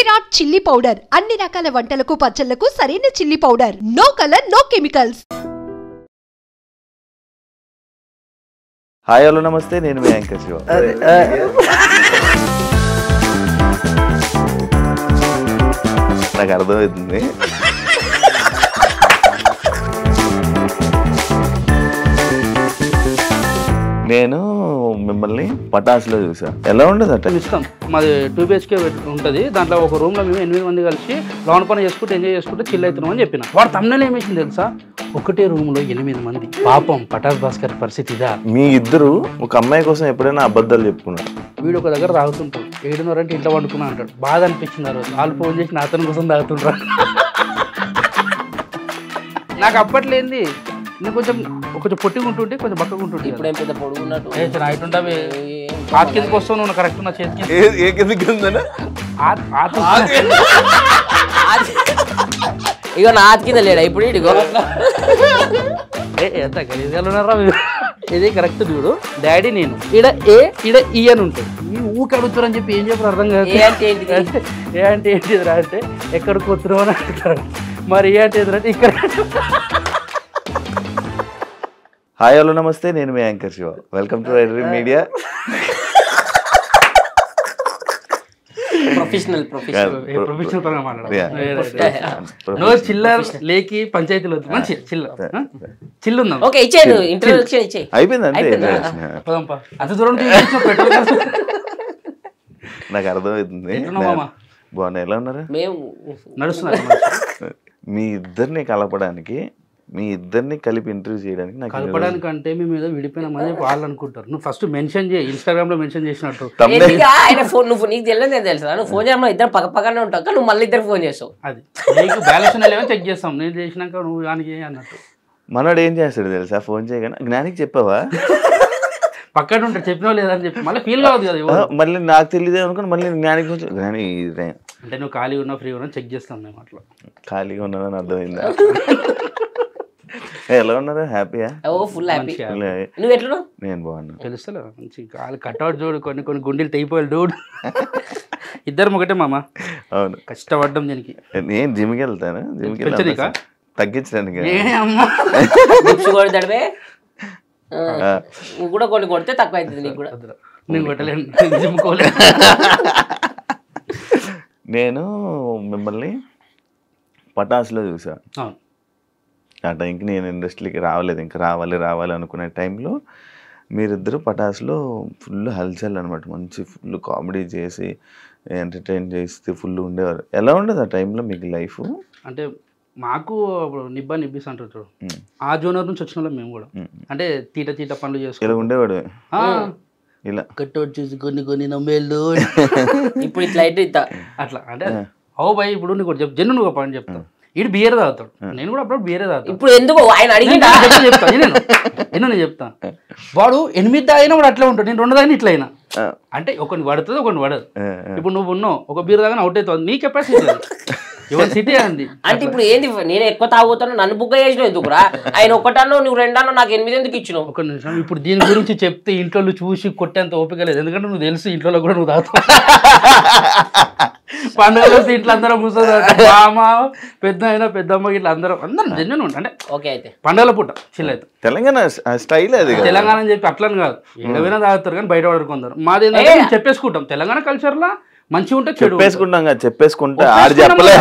Virat chilli powder అన్ని రకాల వంటలకు పచ్చళ్లకు సరైన chilli powder. No colour no chemicals. Hi hello నమస్తే, నేను మీ యాంకర్ శివ. నాకు అర్థమవుతుంది. నేను మిమ్మల్ని పటాసులో చూసా. ఎలా ఉండదు అట్ట? ఇష్టం మాది 2 BHK ఉంటుంది. దాంట్లో ఒక రూమ్లో మేము 8 మంది కలిసి లోన్ పని చేసుకుంటూ ఎంజాయ్ చేసుకుంటూ చిల్ అవుతున్నాం అని చెప్పిన. వాడు తమ్ముళ్ళు ఏమేసింది తెలుసా, ఒకటే రూమ్లో 8 మంది. పాపం పటాస్ భాస్కర్ పరిస్థితి ఇదా. మీ ఇద్దరు ఒక అమ్మాయి కోసం ఎప్పుడైనా అబద్ధాలు చెప్పుకున్నారు? వీడు ఒక దగ్గర తాగుతుంటాడు, 7:30 అంటే ఇంట్లో వండుకున్నా అంటాడు. బాధ అనిపించింది ఆ రోజు. వాళ్ళు ఫోన్ చేసి నా అతని కోసం తాగుతుంటారు. నాకు అప్పట్లేంది, నేను కొంచెం పొట్టిగా ఉంటుంటే కొంచెం బక్కగా ఉంటుంటే. ఇప్పుడు ఏం పెద్ద పొడుగున్నట్టు ఇటుంటావే ఆత కిందకి వస్తావు నువ్వు కరెక్ట్. నా చేతికి ఏ కిందకి ఉందనా? ఇగో నా ఆత కింద లేడా ఇప్పుడు? ఇడిగో ఎంత గలీజ్గా ఉన్నారా ఇది. కరెక్ట్ చూడు, డాడీ నేను ఈడ ఈ అని ఉంటుంది. ఈ ఊకి అడుగుతారు అని చెప్పి ఏం చెప్పారు అర్థం కాదు. ఏ అంటే ఏంటిదిరా అంటే ఎక్కడికి వస్తున్నావు అని అడుగుతారు. మరి ఏ అంటే ఎదురంటే ఇక్కడ. హాయ్ హలో నమస్తే, నేను మీ anchor Shiva. Welcome to Erri media. Professional పరంగా మాట్లాడాలి. చిల్లర్ లేకి పంచాయతీలో మంచి చిల్లు ఉందా? ఓకే, ఇచ్చేది ఇంట్రడక్షన్ ఇచ్చేయి. అయిపోయింది అంతే. అంత దూరం నాకు అర్థమవుతుంది. బాగున్నా. ఎలా ఉన్నారా? మేము నడుస్తున్నారు. మీ ఇద్దరిని కలపడానికి, మీ ఇద్దరిని కలిపి ఇంటర్వ్యూ చేయడానికి నాకు కలపడానికి అంటే మేము ఏదో విడిపోయినామని వాళ్ళు అనుకుంటారు. నువ్వు ఫస్ట్ మెన్షన్ చేయి, ఇన్స్టాగ్రామ్ లో మెన్షన్ చేసినట్టు. ఆయన ఫోన్ నువ్వు నీకు తెలియదు తెలుసా? నువ్వు ఫోన్ చేయడం ఇద్దరు పక్కనే ఉంటావు, నువ్వు మళ్ళీ ఇద్దరు ఫోన్ చేస్తావు. అది నీకు బ్యాలెన్స్ లేవని చెక్ చేస్తాం. నేను చేసినాక నువ్వు దానికి అన్నట్టు. మనోడు ఏం చేస్తాడు తెలుసా? ఫోన్ చేయగానే జ్ఞానికి చెప్పావా? పక్కన ఉంటాడు, చెప్పినా లేదని చెప్పి మళ్ళీ ఫీల్ కావద్దు కదా. మళ్ళీ నాకు తెలియదు అనుకుని మళ్ళీ జ్ఞానికి జ్ఞాని అంటే నువ్వు ఖాళీ ఉన్నా ఫ్రీ ఉన్నా చెక్ చేస్తాం మేము. అట్లా ఖాళీగా ఉన్నానని అర్థమైందా? ఎలా ఉన్నారా? హ్యాపీయా? Full happy. నువ్వు ఎట్లా? నేను బాగున్నా. తెలుస్తలే మంచి కాలు కట్అవుట్ చూడు, కొన్ని గుండెలు తెగిపోయాలి డూడ్. ఇద్దరు ఒకటే మామ. అవును, కష్టపడ్డం దీనికి. నేను జిమ్కి వెళ్తాను. జిమ్కి వెళ్ళి తగ్గించడానికి. కొడతాడే నువ్వు కూడా కొన్ని కొడితే తక్కువ అవుతుంది నీకు కూడా. నేను కొట్టలేను, జిమ్ కోలే. నేను మిమ్మల్ని పటాసులో చూసా. ఆ టైంకి నేను ఇండస్ట్రీకి రావలేదు, ఇంకా రావాలి అనుకునే టైంలో మీరిద్దరు పటాసులో ఫుల్ హల్చల్ అనమాట. మంచి ఫుల్ కామెడీ చేసి ఎంటర్టైన్ చేస్తే ఫుల్ ఉండేవారు. ఎలా ఉండదు ఆ టైంలో మీకు లైఫ్? అంటే మాకు నిబ్బిస్ అంటారు చూడు, ఆ జోనర్ నుంచి వచ్చిన వాళ్ళం మేము కూడా. అంటే తీట పనులు చేసుకుని ఇలా ఉండేవాడు. ఇలా కట్టోడు చూసి కొన్ని నమ్మేళ్ళు ఇప్పుడు ఇట్లా అట్లా. అంటే ఓ భయ్ ఇప్పుడు నీకు జన్ను నువ్వు పని చెప్తాను. ఇటు బియర్ తాగుతాడు, నేను కూడా అప్పుడు బియరే తాగుతాను. ఇప్పుడు ఎందుకు ఆయన అడిగిందా? నేను చెప్తాను. వాడు 8 తాగినా వాడు అట్లా ఉంటాడు, నేను 2 తాగినా ఇట్లా అయినా. అంటే ఒకటి పడుతుంది ఒకటి పడదు. ఇప్పుడు నువ్వు ఉన్నావు, ఒక బీర్ తాగినా అవుట్ అవుతుంది. నీ కెపాసిటీ సిటీ అంది. అంటే ఇప్పుడు ఏంది, నేను ఎక్కువ తాగుతాను నన్ను బుక్ చేసినావు ఎందుకురా? ఆయన ఒకటన్నో నువ్వు 2 అన్నో నాకు 8 ఎందుకు ఇచ్చినావు? ఒక నిమిషం, ఇప్పుడు దీని గురించి చెప్తే ఇంట్లో చూసి కొట్టేంత ఓపిక లేదు. ఎందుకంటే నువ్వు తెలుసు ఇంట్లో కూడా నువ్వు తాగుతావు. పండుగలు వస్తే ఇంట్లో అందరం కూర్చోదు, మామ పెద్ద అయినా పెద్దమ్మ ఇట్లా అందరం జన్యున్ ఉంటా. అంటే ఓకే, అయితే పండుగల పూట చిల్ అవుతాం. తెలంగాణ స్టైల్ అది. తెలంగాణ అని చెప్పి అట్లని కాదు, ఏడవైనా తాగుతారు కానీ బయట పడుకుంటారు. మాది ఏంటంటే చెప్పేసుకుంటాం. తెలంగాణ కల్చర్ లా మంచిగా ఉంటే చెప్పేసుకుంటా ఆడు చెప్పలే.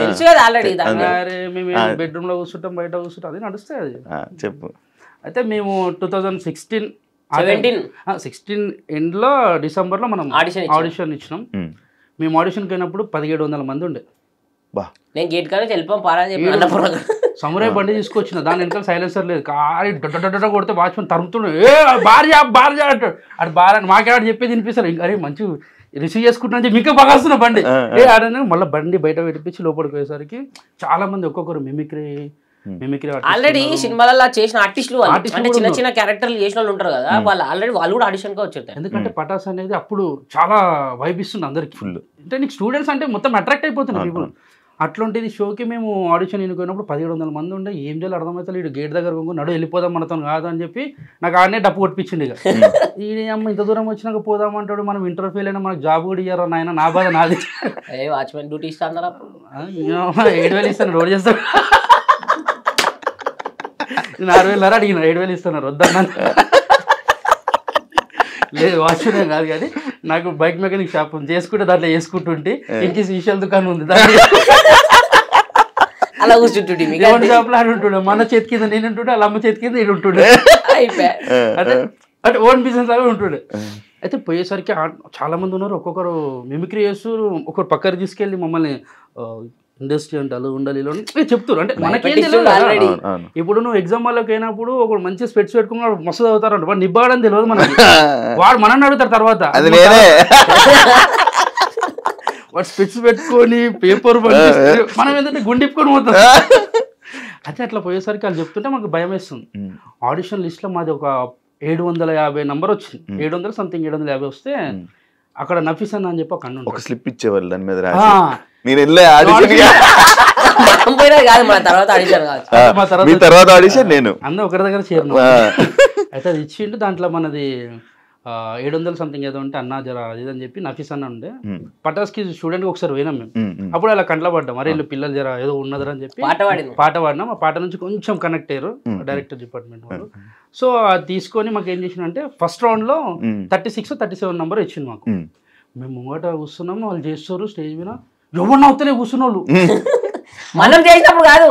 తెలుసు కదా ఆల్రెడీ. మేము బెడ్రూమ్ లో కూర్చుంటాం, బయట కూర్చుంటాం, అది నడుస్తాయి. అది చెప్పు. అయితే మేము 2016 ఎండ్లో డిసెంబర్లో మనం ఆడిషన్ ఇచ్చినాం. మేము ఆడిషన్కి అయినప్పుడు 1700 మంది ఉండే. నేను గేట్ కానీ వెళ్ళిపోయాం పారా చెప్పి సమురాయ్ బండి తీసుకొచ్చిన. దాని వెనకాల సైలెన్సర్ లేదు, కారి డొడ్డ కొడితే వాచ్మెన్ తరుముతుండే, ఏ బార్జా అంటాడు. అటు బార్ అని మాకేవాడు చెప్పేది వినిపిస్తారు. అరే మంచి రిసీవ్ చేసుకుంటున్నా మీకే బాగా వస్తున్నా బండి ఏ ఆడని. మళ్ళీ బండి బయట పెట్టించి లోపలికి పోయేసరికి చాలా మంది ఒక్కొక్కరు మిమిక్రీ ఆల్రెడీ సినిమాలలో చేసిన ఆర్టిస్టులు అంటే చిన్న క్యారెక్టర్లు చేసిన వాళ్ళు ఉంటారు కదా, వాళ్ళు కూడా ఆడిషన్ గా వచ్చారు. ఎందుకంటే పటాస్ అనేది అప్పుడు చాలా వైబ్ ఇస్తుంది అందరికి ఫుల్. అంటే నీకు స్టూడెంట్స్ అంటే మొత్తం అట్రాక్ట్ అయిపోతున్నారు పీపుల్. అట్లాంటిది షోకి మేము ఆడిషన్ ఎన్నుకున్నప్పుడు 1700 మంది ఉండే, ఏం చేయాలి అర్థమవుతుంది. ఇటు గేట్ దగ్గర నడు వెళ్ళిపోదాం మనతో కాదు అని చెప్పి నాకు ఆడనే డప్పు కొట్టించిండు. ఇక ఈ అమ్మ ఇంత దూరం వచ్చినాక పోదామంటాడు, మనం ఇంటర్వ్యూ ఫెయిల్ అయినా మనకు జాబ్ కూడా ఇయ్యారు నాయన, నా బాధ నాది. వాచ్మెన్ డ్యూటీ ఇస్తాను 7,000 ఇస్తాను, రోడ్ చేస్తాను. 6,000 అడిగిన, 7,000 ఇస్తున్నారు వద్దన్నా. లేదు వాచ్మెన్ కాదు కానీ నాకు బైక్ మెకానిక్ షాప్ చేసుకుంటే దాంట్లో వేసుకుంటుంటే ఇంకే విషయాల దుకాణం ఉంది, అలా కూర్చుంటుండే షాప్ లో ఉంటుండే. మన చేతి కింద నేను ఉంటుండే, వాళ్ళ అమ్మ చేతి కింద నేను ఉంటుండే. అంటే ఓన్ బిజినెస్ లాగా ఉంటుండే. అయితే పోయేసరికి చాలా మంది ఉన్నారు, ఒక్కొక్కరు మిమిక్రీ చేస్తూ, ఒకరు పక్కన తీసుకెళ్ళి మమ్మల్ని ఇండస్ట్రీ అంటే అలా ఉండాలి ఇలా చెప్తారు. అంటే మనకేం తెలియదు. ఇప్పుడు నువ్వు ఎగ్జామ్ వాళ్ళకి అయినప్పుడు ఒకడు మంచి స్పెట్స్ పెట్టుకున్నాడు, మస్తు చదువుతారు, వాడు నిబ్బాడని తెలియదు మనకి. వాడు మనల్ని అడుగుతారు తర్వాత, వాడు స్పెట్స్ పెట్టుకొని పేపర్ మనం ఏంటంటే గుండిప్పుకొని పోతాం. అయితే అట్లా పోయేసరికి వాళ్ళు చెప్తుంటే మనకు భయం వేస్తుంది. ఆడిషన్ లిస్ట్ లో మాది ఒక 750 నంబర్ వచ్చింది, 700 సంథింగ్ 750 వస్తే అక్కడ నఫీస్ అని చెప్పి ఒక అన్న ఒక స్లిప్ ఇచ్చేవాళ్ళు దాని మీద తర్వాత ఆడిషన్ నేను అందరూ ఒకరి దగ్గర చేరిన. అయితే అది ఇచ్చిండు, దాంట్లో మనది 700 సంథింగ్ ఏదో ఉంటే అన్నా జర అది అని చెప్పి నఫీస్ అన్న ఉండే. పటాస్కి స్టూడెంట్ ఒకసారి పోయినాం మేము, అప్పుడు అలా కంట్లో పడ్డాం, మరి వీళ్ళు పిల్లలు జర ఏదో ఉన్నదని చెప్పి పాట పాడినాం. ఆ పాట నుంచి కొంచెం కనెక్ట్ అయ్యారు డైరెక్టర్ డిపార్ట్మెంట్ వాళ్ళు. సో అది తీసుకొని మాకు ఏం చేసిన అంటే ఫస్ట్ రౌండ్ లో 36, 37 నంబర్ ఇచ్చింది మాకు. మేము ముంగట కూర్చున్నాము, వాళ్ళు చేస్తారు స్టేజ్ మీద, ఎవరు నవ్వుతలే కూర్చున్న వాళ్ళు. మనం చేసినప్పుడు కాదు,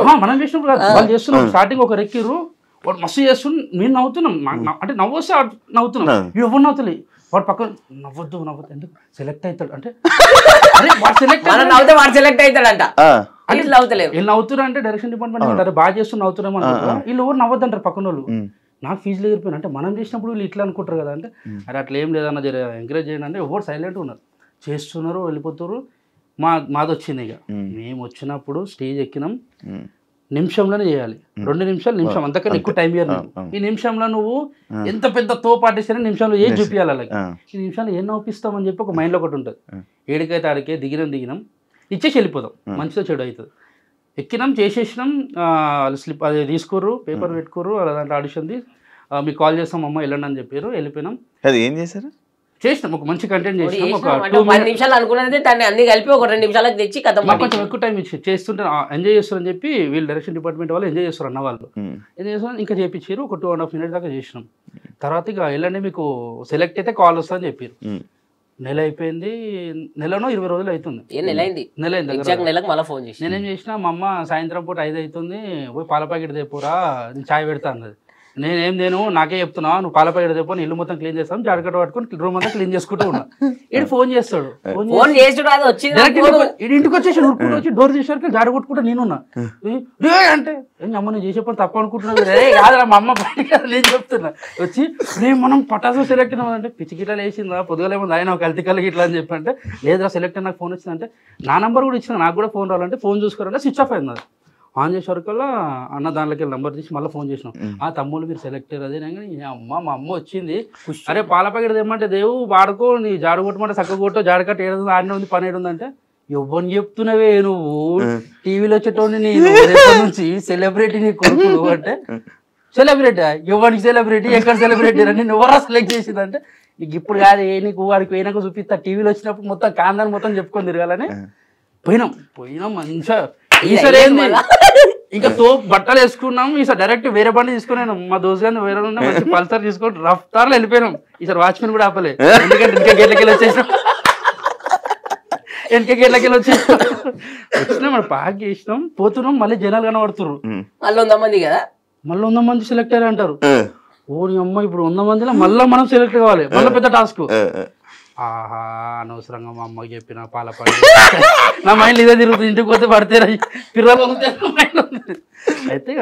వాళ్ళు చేస్తున్నాం. స్టార్టింగ్ ఒక రెక్కిర్రు, వాడు మస్తు చేస్తున్నాం, మేము నవ్వుతున్నాం. అంటే నవ్వు వస్తే నవ్వుతున్నాం, ఎవరు నవ్వుతలే. వాడు పక్కన నవ్వద్దు ఎందుకు సెలెక్ట్ అవుతాడు అంటే సెలెక్ట్ అవుతాడంట. వీళ్ళు నవ్వుతున్నారు అంటే డైరెక్షన్ డిపార్ట్మెంట్ అంటారు, బాగా చేస్తున్న నవ్వుతున్నాం అనుకుంటారు. వీళ్ళు ఎవరు నవ్వద్దు అంటారు పక్కన వాళ్ళు. నాకు ఫీజులు ఎగిరిపోయినా అంటే మనం చేసినప్పుడు వీళ్ళు ఇట్లా అనుకుంటారు కదా. అంటే అరే అట్లా ఏం లేదన్న జర ఎంకరేజ్ చేయండి అంటే ఎవరు సైలెంట్గా ఉన్నారు, చేస్తున్నారు, వెళ్ళిపోతారు. మాది వచ్చింది. ఇక మేము వచ్చినప్పుడు స్టేజ్ ఎక్కినాం, నిమిషంలోనే చేయాలి, 2 నిమిషం అంతకన్నా ఎక్కువ టైం ఇయ్యాలి. ఈ నిమిషంలో నువ్వు ఎంత పెద్ద తోపాటేసినా నిమిషంలో ఏం చూపించాలి అలాగే. ఈ నిమిషంలో ఏం నవ్విస్తామని చెప్పి ఒక మైండ్లో ఒకటి ఉంటుంది. ఏడికైతే ఆడికే దిగినాం ఇచ్చేసి వెళ్ళిపోదాం, మంచితో చెడు అవుతుంది. ఎక్కినాం, చేసేసినాం, స్లిప్ అది తీసుకోర్రు, పేపర్ పెట్టుకోర్రు, అలా దాంట్లో ఆడిషన్ది మీకు కాల్ చేస్తాం అమ్మ వెళ్ళండి అని చెప్పారు. వెళ్ళిపోయినాం. అది ఏం చేశారు, చేసినాం, ఒక మంచి కంటెంట్ చేసినాం. ఒక 10 నిమిషాలు అనుకున్నది దాన్ని అన్ని కలిపి ఒక 2 నిమిషాలకు తెచ్చి కొంచెం ఎక్కువ టైం ఇచ్చి చేస్తుంటే ఎంజాయ్ చేస్తారని చెప్పి వీళ్ళు డైరెక్షన్ డిపార్ట్మెంట్ వాళ్ళు ఎంజాయ్ చేస్తారు అన్న వాళ్ళు. ఎంజాయ్ చేస్తారు, ఇంకా చేయించారు. ఒక 2.5 minutes దాకా చేసినాం. తర్వాత ఇక వెళ్ళండి మీకు సెలెక్ట్ అయితే కాల్ వస్తుందని చెప్పారు. నెల అయిపోయింది, నెలలో 20 రోజులు అవుతుంది. నెల అయింది. నేనేం చేసిన, మా అమ్మ సాయంత్రం పూట 5 అవుతుంది, పోయి పాల ప్యాకెట్ తెపోరా, నేను చాయ్ పెడతా అన్నది. నేను నాకే చెప్తున్నా, నువ్వు పాల ప్యాకెట్ తెపో, ఇల్లు మొత్తం క్లీన్ చేస్తాను, జాడకట్ట పట్టుకొని రూమ్ అంతా క్లీన్ చేసుకుంటూ ఉన్నా. ఇటు ఫోన్ చేస్తాడు, ఇంటికి వచ్చేసి ఉరుకుంటూ వచ్చి డోర్ చేసేసరికి జాడ కొట్టుకుంటా నేనున్నా. అంటే అమ్మ నేను చేసే పని తప్ప అనుకుంటున్నాను కాదు, మా అమ్మ బయట నేను చెప్తున్నా. వచ్చి మనం పటాసు సెలెక్ట్ అయినామంటే పిచ్చి గిట్లా వేసిందా, పొద్దుగలేముంది ఆయన ఒక హెల్త్ కలిగి ఇట్లా అని చెప్పంటే, లేదురా సెలెక్ట్ నాకు ఫోన్ వచ్చిందంటే, నా నెంబర్ కూడా ఇచ్చిన, నాకు కూడా ఫోన్ రావాలంటే ఫోన్ చూసుకోవాలంటే స్విచ్ ఆఫ్ అయింది. అది ఆన్ చేసే వరకల్లా అన్న దాంట్లోకి నెంబర్ తీసి మళ్ళీ ఫోన్ చేసినాం. ఆ తమ్ముళ్ళు మీరు సెలెక్ట్ అయ్యారు. అదే అమ్మ మా అమ్మ వచ్చింది, అరే పాల ప్యాకెట్ తెమ్మంటే దేవు వాడుకో, నీ జాడు కొట్టమంటే చక్క కొట్టో, జాడకట్ట 7 ఆడనే ఉంది, 12 ఉందంటే, ఎవరిని చెప్తున్నావే నువ్వు, టీవీలో వచ్చేటోని నేను నుంచి సెలబ్రిటీ నీ కొడుకు అంటే, సెలబ్రిటీ ఎవరికి సెలబ్రిటీ, ఎక్కడ సెలబ్రిటీ అని ఎవరా సెలెక్ట్ చేసిందంటే, నీకు ఇప్పుడు కాదు నీకు వాడికి పోయినాక చూపిస్తా, టీవీలో వచ్చినప్పుడు మొత్తం కాందాన్ని మొత్తం చెప్పుకొని తిరగాలని పోయినాం మంచిగా. ఈసారి ఏంది ఇంకా బట్టలు వేసుకున్నాం, ఈసారి డైరెక్ట్ వేరే బండి తీసుకున్నాను, మా దోస్తు గారిని వేరే మంచి పల్సర్ తీసుకొని రఫ్తార్లో వెళ్ళిపోయినాం. ఈసారి వాచ్మెన్ కూడా ఆపలే, ఎందుకంటే ఇంకా గేట్లకెళ్ళి వచ్చేసినాం, వచ్చినాం మన పాక్ చేసినాం, పోతున్నాం, మళ్ళీ జనాలు కనబడుతున్నారు. మళ్ళీ 100 మంది సెలెక్ట్ అయ్యారు అంటారు. ఓ అమ్మ ఇప్పుడు 100 మందిలో మళ్ళీ మనం సెలెక్ట్ కావాలి, మళ్ళీ పెద్ద టాస్క్. ఆహా అనవసరంగా మా అమ్మకి చెప్పిన పాల పడి నా మైండ్ ఇదే తిరుగుతుంది, ఇంటికి పోతే పడితే పిల్లలు అయితే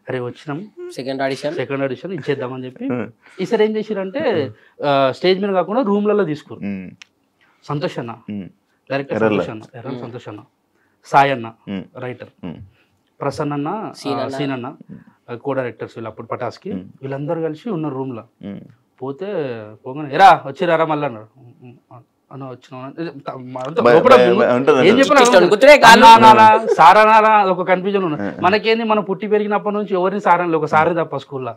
అరే వచ్చినాం సెకండ్ ఆడిషన్ ఇచ్చేద్దామని చెప్పి. ఈసారి ఏం చేసిరంటే స్టేజ్ మీద కాకుండా రూమ్లలో తీసుకోరు. సంతోష్ అన్న డైరెక్టర్, సంతోష్ అన్న, సాయి అన్న రైటర్, ప్రసన్న అన్న, సీన్ అన్న కో డైరెక్టర్స్ వీళ్ళు అప్పుడు పటాస్కి, వీళ్ళందరూ కలిసి ఉన్నారు రూమ్ లో. పోతే పోగానే ఎరా వచ్చిరారా మళ్ళీ అన్నారు. అన్న సారానాలా ఒక కన్ఫ్యూజన్ ఉన్నది. మనకేంది మనం పుట్టి పెరిగినప్పటి నుంచి ఎవరిని సారని ఒక సారే తప్ప స్కూల్లో.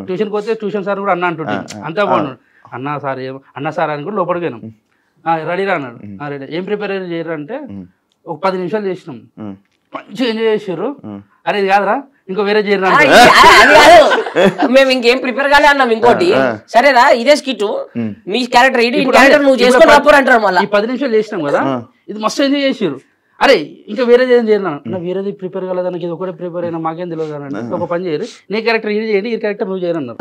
ట్యూషన్కి పోతే ట్యూషన్ సార్ కూడా అన్న అంటుంటే అంతా బాగున్నాడు. అన్న సార్ అన్న సార్ అని కూడా లోపలికి పోయినాం. రెడీరా అన్నాడు. రెడీ. ఏం ప్రిపేర్ చేయరు అంటే ఒక 10 నిమిషాలు చేసినాం. మంచిగా ఎంజాయ్ చేసారు. అరే ఇది కాదురా ఇంకో వేరే చేయరు. మేము ఇంకేం ప్రిపేర్ కాలే అన్నాం. ఇంకోటి సరేరా ఇదే స్కిట్ మీ క్యారెక్టర్ నువ్వు చేసుకొని రాపోరు అంటారు. మళ్ళీ 10 నిమిషాలు చేసినాం కదా, ఇది మస్తు ఎంజాయ్ చేసారు. అరే ఇంకా వేరేది ఏం చేయను నా వేరేది ప్రిపేర్ కాలేదానికి ఇది ఒకటే ప్రిపేర్ అయినా మాకేం తెలియదు అని ఒక పని చేయరు. నీ క్యారెక్టర్ ఇది చేయండి, ఈ క్యారెక్టర్ నువ్వు చేయను అన్నారు.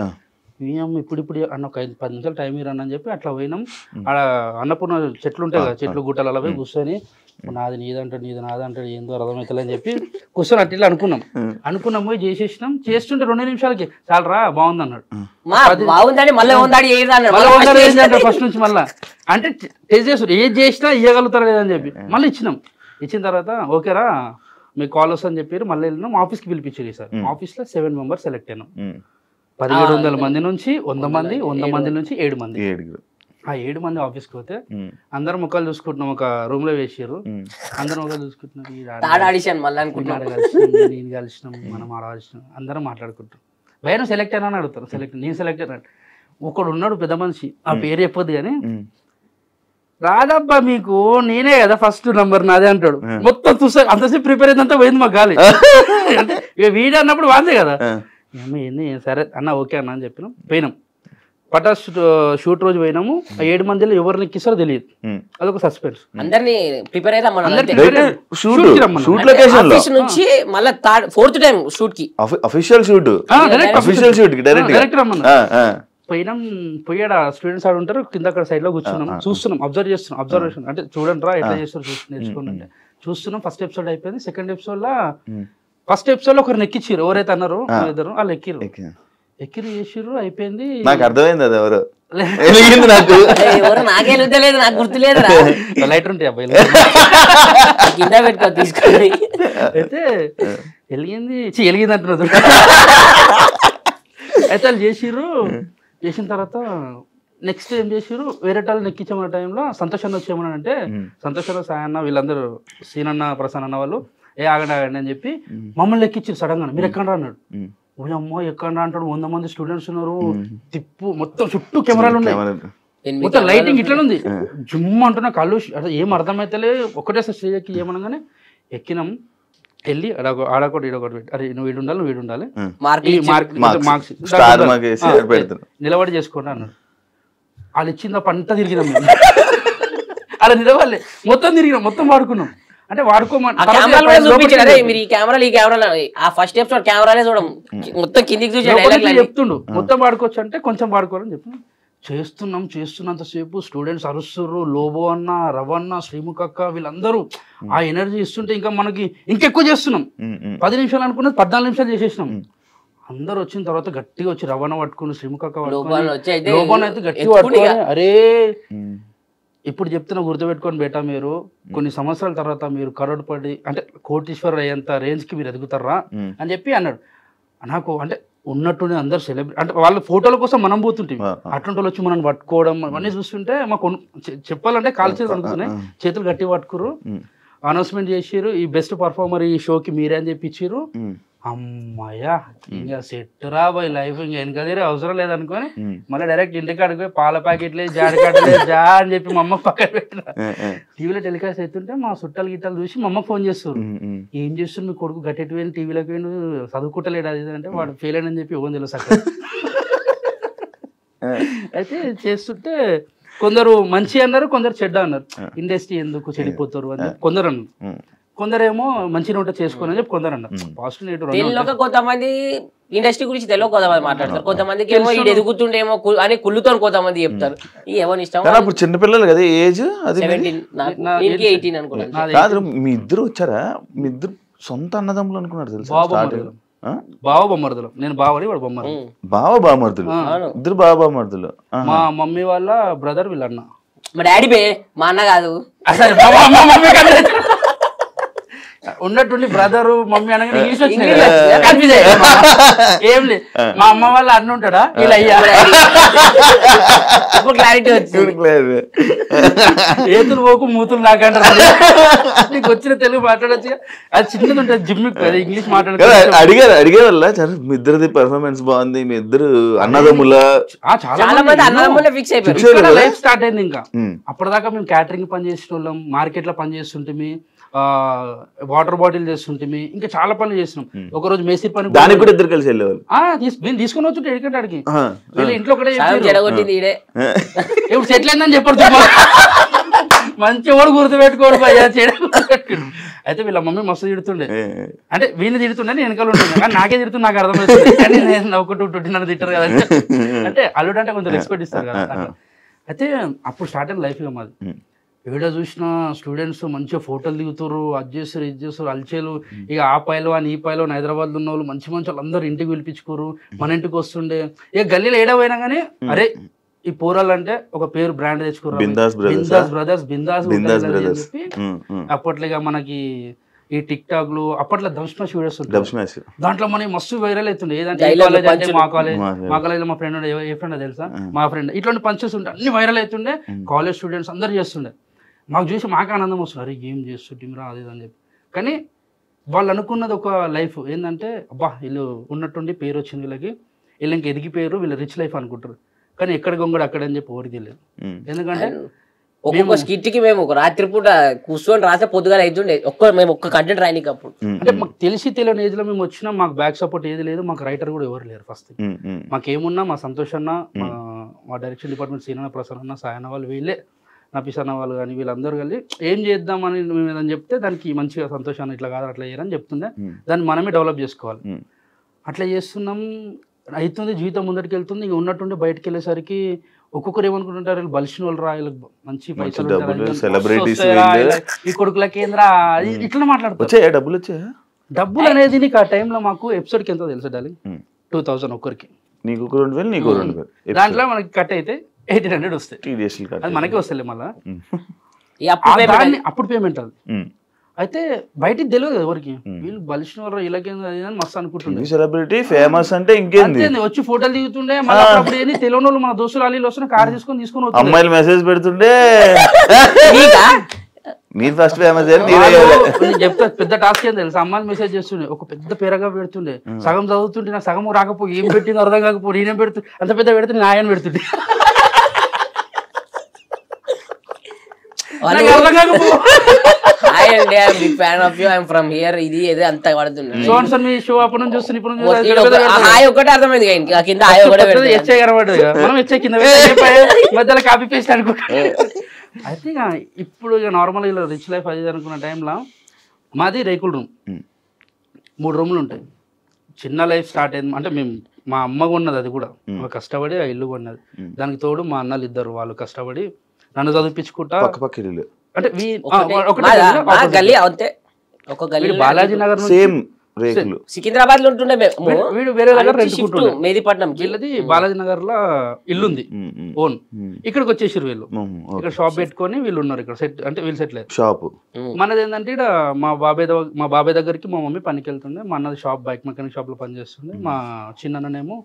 ఇప్పుడు అన్న ఒక 10 నిమిషాలు టైం ఇరని అని చెప్పి అట్లా పోయినాం. ఆడ అన్నపూర్ణ చెట్లు ఉంటాయి కదా, చెట్లు గుట్టలు అలా పోయి కూర్చొని నాది నీదంటాడు నీది నాదంటాడు ఏందో అర్థమవుతుంది అని చెప్పి కూర్చొని అట్లా అనుకున్నాం పోయి చేసేసినాం. చేస్తుంటే 2 నిమిషాలకి చాలరా బాగుంది అన్నాడు. ఫస్ట్ నుంచి మళ్ళీ అంటే టేస్ట్ చేస్తారు ఏది చేసినా ఇవ్వగలుగుతారు కదా అని చెప్పి మళ్ళీ ఇచ్చినాం. ఇచ్చిన తర్వాత ఓకేరా మీకు కాల్ వస్తుందని చెప్పారు. మళ్ళీ వెళ్ళినాం. ఆఫీస్కి పిలిపించారు. సార్ ఆఫీస్లో 7 మెంబర్స్ సెలెక్ట్ అయినాం. 1700 మంది నుంచి 100 మంది 100 మంది నుంచి 7 మంది. ఆ 7 మంది ఆఫీస్కి పోతే అందరం ముఖాలు చూసుకుంటున్నాం. ఒక రూమ్ లో వేసారు. అందరం ముఖాలు చూసుకుంటున్నాం. నేను కలిసినాం మనం ఆడవలసినాం అందరం మాట్లాడుకుంటాం. భయం సెలెక్ట్ అయినా అని అడుగుతారు. నేను సెలెక్ట్ అయినా ఒకడు ఉన్నాడు పెద్ద మనిషి, ఆ పేరు చెప్పొద్దు కానీ రాదబ్బా మీకు నేనే కదా ఫస్ట్ నంబర్ నాదే అంటాడు. మొత్తం చూసా అంతసేపు ప్రిపేర్ అయిందంతా పోయింది మాకు గాలి. ఇక వీడియో అన్నప్పుడు వాందే కదా. ఏంది సరే అన్న ఓకే అన్న అని చెప్పినాం. పోయినాం. పటాస్ షూట్ రోజు పోయినాము. 7 మందిలో ఎవరిని ఎక్కిస్తారో తెలియదు. అదొక సస్పెన్స్. అందరినీ ప్రిపేర్ అయితే పోయినాం. పోయాడు స్టూడెంట్స్ ఆడు ఉంటారు కింద అక్కడ సైడ్ లో కూర్చున్నాం. చూస్తున్నాం అబ్జర్వేషన్ అంటే చూడండి రా ఎట్లా చేస్తారు నేర్చుకోండి అంటే చూస్తున్నాం. ఫస్ట్ ఎపిసోడ్ అయిపోయింది. సెకండ్ ఎపిసోడ్ లో ఫస్ట్ ఎపిసోడ్ లో ఒకరిని ఎక్కించారు. ఎవరైతే అన్నారో ఇద్దరు వాళ్ళు ఎక్కిరు చేసిర్రు. అయిపోయింది. నాకు అర్థమైంది అది ఎవరు నాకే లేదు నాకు గుర్తులేదు. లైటర్ ఉంటాయి అబ్బాయి కింద పెట్టుకో తీసుకొని అయితే వెలిగింది అంటున్నారు. అయితే వాళ్ళు చేసిన తర్వాత నెక్స్ట్ ఏం చేసిర్రు వేరే వాళ్ళని ఎక్కించమన్న టైంలో సంతోషాన్ని వచ్చేమన్నా అంటే సంతోషాన్ని సాయన్న వీళ్ళందరూ సీనన్న ప్రసన్న అన్న వాళ్ళు ఆగండి అని చెప్పి మమ్మల్ని ఎక్కించారు. సడన్ గా మీరు ఎక్కడ అన్నాడు. అమ్మో ఎక్కడ అంటాడు. 100 మంది స్టూడెంట్స్ ఉన్నారు. తిప్పు మొత్తం చుట్టూ కెమెరాలు ఉన్నాయి. మొత్తం లైటింగ్ ఇట్లా ఉంది. జుమ్ అంటున్నా కళ్ళు ఏం అర్థమైతలే. ఒకటే స్టేజ్ ఎక్కి ఏమనగానే ఎక్కినాం. వెళ్ళి ఆడొకటి ఈడొకటి పెట్టి అరే నువ్వు వీడు ఉండాలి మార్క్స్ నిలబడి చేసుకోండి అన్నాడు. వాళ్ళు ఇచ్చింది పంట తిరిగినాం. అలా నిలవాలి మొత్తం తిరిగినాం. మొత్తం వాడుకున్నాం. అంటే వాడుకోమని చెప్తుండు. మొత్తం వాడుకోవచ్చు అంటే కొంచెం వాడుకోవాలని చెప్తున్నాం. చేస్తున్నంతసేపు స్టూడెంట్స్ అరుస్తుర్రు. లోబో అన్న రవన్న శ్రీముఖ అక్క వీళ్ళందరూ ఆ ఎనర్జీ ఇస్తుంటే ఇంకా మనకి ఇంకెక్కువ చేస్తున్నాం. 10 నిమిషాలు అనుకున్నది 14 నిమిషాలు చేసేసినాం. అందరు వచ్చిన తర్వాత గట్టిగా వచ్చి రవణ పట్టుకుని శ్రీముఖ అక్క లోబోన్ అయితే గట్టిగా పట్టుకొని అరే ఇప్పుడు చెప్తున్నా గుర్తుపెట్టుకొని బేటా మీరు కొన్ని సంవత్సరాల తర్వాత మీరు కరోడ్పడి అంటే కోటీశ్వరుడు అయ్యేంత రేంజ్ కి మీరు ఎదుగుతారా అని చెప్పి అన్నాడు. నాకు అంటే ఉన్నట్టుండి అందరు సెలబ్రేట్ అంటే వాళ్ళ ఫోటోల కోసం మనం పోతుంటే అటువంటి వాళ్ళు వచ్చి మనం పట్టుకోవడం అవన్నీ చూస్తుంటే మాకు చెప్పాలంటే కాలు చేతులు అనుకున్నాయి. చేతులు గట్టి పట్టుకురు. అనౌన్స్మెంట్ చేసిర్రు ఈ బెస్ట్ పర్ఫార్మర్ ఈ షోకి మీరే అని చెప్పి ఇచ్చిర్రు. అమ్మాయ్యా ఇంకా సెట్ రా బాయ్ లైఫ్ ఇంకా వెనకదిరే అవసరం లేదనుకొని మళ్ళీ డైరెక్ట్ ఇంటికాడికి పోయి పాల ప్యాకెట్లే జాడకాడలే జా అని చెప్పి మా అమ్మ పక్కన పెట్టిన. టీవీలో టెలికాస్ట్ అవుతుంటే మా చుట్టాలు గిట్టాలు చూసి మా అమ్మ ఫోన్ చేస్తారు. ఏం చేస్తుంది మీ కొడుకు గట్టెట్టు పోయిన టీవీలోకి పోయిన చదువుకుంటలేడు అది అంటే వాడు ఫెయిల్ అని చెప్పి ఇవ్వని తెలుసు అక్కడ. అయితే చేస్తుంటే కొందరు మంచి అన్నారు కొందరు చెడ్డ అన్నారు. ఇండస్ట్రీ ఎందుకు చెడిపోతారు అని కొందరు అన్నారు. కొందరేమో మంచిగా ఉంటే చేసుకోని చెప్పి కొందరు అన్నారు. పాజిటివ్ కొంతమంది ఇండస్ట్రీ గురించి తెలియదు కొంతమంది మాట్లాడతారు. కొంతమందికి ఏమో ఇది ఎదుగుతుండేమో అని కుళ్ళుతో కొంతమంది చెప్తారు. ఎవరి ఇష్టం. ఇప్పుడు చిన్నపిల్లలు కదా ఏజ్ అది 18 అనుకున్నాను. మీ ఇద్దరు వచ్చారా? మీ ఇద్దరు సొంత అన్నదమ్ములు అనుకున్నారు తెలుసా? బావ బొమ్మర్దులు. నేను బావని వాడు బొమ్మర్దు. బావ బామర్దులు ఇద్దరు బావ బామర్దులు. మా మమ్మీ వాళ్ళ బ్రదర్ వీళ్ళన్న. మా డాడీ బే మా అన్న కాదు. ఉన్నట్టుండి బ్రదర్ మమ్మీ అనగానే ఇంగ్లీష్ వచ్చింది ఏం లేదు. మా అమ్మ వాళ్ళ అన్న ఉంటాడా ఇలా అయ్యా క్లారిటీ వచ్చింది. ఏతులు పోకు మూతులు నాకంటారు. నీకు వచ్చిన తెలుగు మాట్లాడచ్చు. అది చిన్నది ఉంటుంది జిమ్ ఇంగ్లీష్ మాట్లాడచ్చు. అడిగేవాళ్ళ మీ ఇద్దరిది పర్ఫార్మెన్స్ బాగుంది, మీ ఇద్దరు అన్నదమ్ముల చాలా మంది అన్నదమ్ములే ఫిక్స్ అయిపోయారు. లైఫ్ స్టార్ట్ అయింది. ఇంకా అప్పటిదాకా మేము క్యాటరింగ్ పని చేసిన వాళ్ళం, మార్కెట్ లో పని చేస్తుంటే, వాటర్ బాటిల్ చేస్తుంటే, ఇంకా చాలా పనులు చేసినాం. ఒక రోజు మేస్త్రి పని దానికి కూడా ఇద్దరు కలిసి వెళ్ళేవాళ్ళు. నేను తీసుకొని వచ్చి ఎడికంటే అడిగి ఇంట్లో కూడా జరగొట్టింది ఈడే. ఇప్పుడు సెటిల్ అయిందని చెప్పారు. మంచి వాడు గుర్తుపెట్టుకోడు భయ్యా చేయడం. అయితే వీళ్ళ మమ్మీ మస్తు తిడుతుండే, అంటే వీళ్ళని తిడుతుండే నేను వెనకాల ఉంటుండే, కానీ నాకే తిడుతుంది నాకు అర్థమవుతుంది. కానీ నేను నవ్వుకుంటూ నన్ను తిట్టారు కదా అంటే అల్లుడు అంటే కొంచెం రెస్పెక్ట్ ఇస్తారు కదా. అయితే అప్పుడు స్టార్ట్ అయిన లైఫ్ ఇక మాది. ఏడ చూసిన స్టూడెంట్స్ మంచిగా ఫోటోలు దిగుతారు, అది చేస్తారు ఇది చేస్తారు అల్చేలు. ఇక ఆ పైలో అని ఈ పైలో హైదరాబాద్లో ఉన్న వాళ్ళు మంచి మంచి వాళ్ళు అందరూ ఇంటికి పిలిపించుకోరు, మన ఇంటికి వస్తుండే. ఇక గల్లీలో ఏడా పోయినా కానీ అరే ఈ పోరాలు అంటే ఒక పేరు బ్రాండ్ తెచ్చుకోరు, బిందాస్ బ్రదర్స్ బిందాస్ చెప్పి. అప్పట్లో ఇక మనకి ఈ టిక్ టాక్ లు అప్పట్లో దంస్మాష్ వీడియోస్ ఉంటాయి, దాంట్లో మనకి మస్తు వైరల్ అవుతుండే. ఏదంటే మా కాలేజ్ మా ఫ్రెండ్ ఏ ఫ్రెండ్ తెలుసా, మా ఫ్రెండ్ ఇట్లాంటి పంచెస్ ఉంటే అన్ని వైరల్ అవుతుండే. కాలేజ్ స్టూడెంట్స్ అందరు చేస్తుండే. మాకు చూసి మాకు ఆనందం వస్తుంది, అరే ఏం చేస్తుంటీరా అది అని చెప్పి. కానీ వాళ్ళు అనుకున్నది ఒక లైఫ్ ఏంటంటే అబ్బా వీళ్ళు ఉన్నట్టుండి పేరు వచ్చింది వీళ్ళకి, వీళ్ళు ఇంక ఎదిగిపోయారు, వీళ్ళు రిచ్ లైఫ్ అనుకుంటారు. కానీ ఎక్కడ గొంగడు అక్కడ అని చెప్పి ఎవరికి తెలియదు. ఎందుకంటే ఒక్కొక్క స్కిట్ కి మేము ఒక రాత్రి పూట కూర్చొని రాసే పొద్దుగా అవుతుండే మేము ఒక్క కంటెంట్ రాయనికి. అప్పుడు అంటే మాకు తెలిసి తెలియని ఏజ్ లో మేము వచ్చినా మాకు బ్యాక్ సపోర్ట్ ఏది లేదు, మాకు రైటర్ కూడా ఎవరు లేరు. ఫస్ట్ మాకేమున్నా మా సంతోష్ అన్న, మా డైరెక్షన్ డిపార్ట్మెంట్ సీనన్న, ప్రసన్న అన్న, సాయన్న వాళ్ళు, వీళ్ళే నఫీస్ అన్న వాళ్ళు కానీ వీళ్ళందరూ కలిసి ఏం చేద్దామని మేము ఏదని చెప్తే దానికి మంచిగా సంతోషాన్ని ఇట్లా కాదు అట్లా చేయరని చెప్తుండే. దాన్ని మనమే డెవలప్ చేసుకోవాలి. అట్లా చేస్తున్నాం, అవుతుంది, జీవితం ముందరికి వెళ్తుంది. ఇంక ఉన్నట్టుండి బయటకు వెళ్ళేసరికి ఒక్కొక్కరు ఏమనుకుంటుంటారు, బలిసిన వాళ్ళు రా, మంచి పైసలు ఈ కొడుకుల కేంద్ర ఇట్లా మాట్లాడుతారు. డబ్బులు అనేది నీకు ఆ టైంలో మాకు ఎపిసోడ్కి ఎంతో తెలుసు డార్లింగ్, 2000 ఒక్కరికి. దాంట్లో మనకి కట్ అయితే 1800 వస్తాయి, అది మనకే వస్తాయి మళ్ళీ. అప్పుడు పేమెంట్ అది. అయితే బయటికి తెలియదు ఎవరికి, వీళ్ళు బలిసిన వాళ్ళు ఇలాగేంది మస్తు అనుకుంటుండే. సెలబ్రిటీ ఫేమస్ అంటే ఇంకేంది, వచ్చి ఫోటోలు దిగుతుండే. మళ్ళీ అప్పుడు ఏంది తెలియని వాళ్ళు మన దోస్తులు అల్లీలు వస్తున్న కార్ తీసుకొని అమ్మాయిలు మెసేజ్ పెడుతుండే, మీరు ఫస్ట్ ఫేమస్ చెప్తా. పెద్ద టాస్క్ ఏం తెలుసు, అమ్మాయిలు మెసేజ్ చేస్తుండే, ఒక పెద్ద పేరగా పెడుతుండే. సగం చదువుతుంటే నాకు సగం రాకపోయి ఏం పెట్టింది అర్థం కాకపోయి నేనేం పెడుతుండే, అంత పెద్ద పెడితే నేను ఆయన పెడుతుండే. ఒకటే అర్థమైంది మధ్యలో కాపీ పేస్ట్ అనుకుంటా. అయితే ఇప్పుడు ఇక నార్మల్ ఇలా రిచ్ లైఫ్ అది అనుకున్న టైంలో మాది రేకుల రూమ్, 3 రూమ్లు ఉంటాయి. చిన్న లైఫ్ స్టార్ట్ అయింది అంటే మేము మా అమ్మ కొన్నది, అది కూడా కష్టపడి ఆ ఇల్లు కొన్నది. దానికి తోడు మా అన్నలు ఇద్దరు వాళ్ళు కష్టపడి నన్ను చదివించుకుంటా. అంటే బాలాజీ నగర్ సికింద్రాబాద్ లో ఉంటుండే, వీడు వేరే దగ్గర మెహదీపట్నం, వీళ్ళది బాలాజీ నగర్ లో ఇల్లుంది ఓన్. ఇక్కడికి వచ్చేసారు వీళ్ళు, ఇక్కడ షాప్ పెట్టుకొని వీళ్ళు ఉన్నారు ఇక్కడ సెట్, అంటే వీళ్ళు సెటిల్ అయ్యారు. షాప్ మనది ఏంటంటే ఇక్కడ మా బాబాయ్ దగ్గరికి మా మమ్మీ పనికి వెళ్తుండే, మా అన్నది షాప్ బైక్ మెకానిక్ షాప్ లో పని చేస్తుండే, మా చిన్ననేమో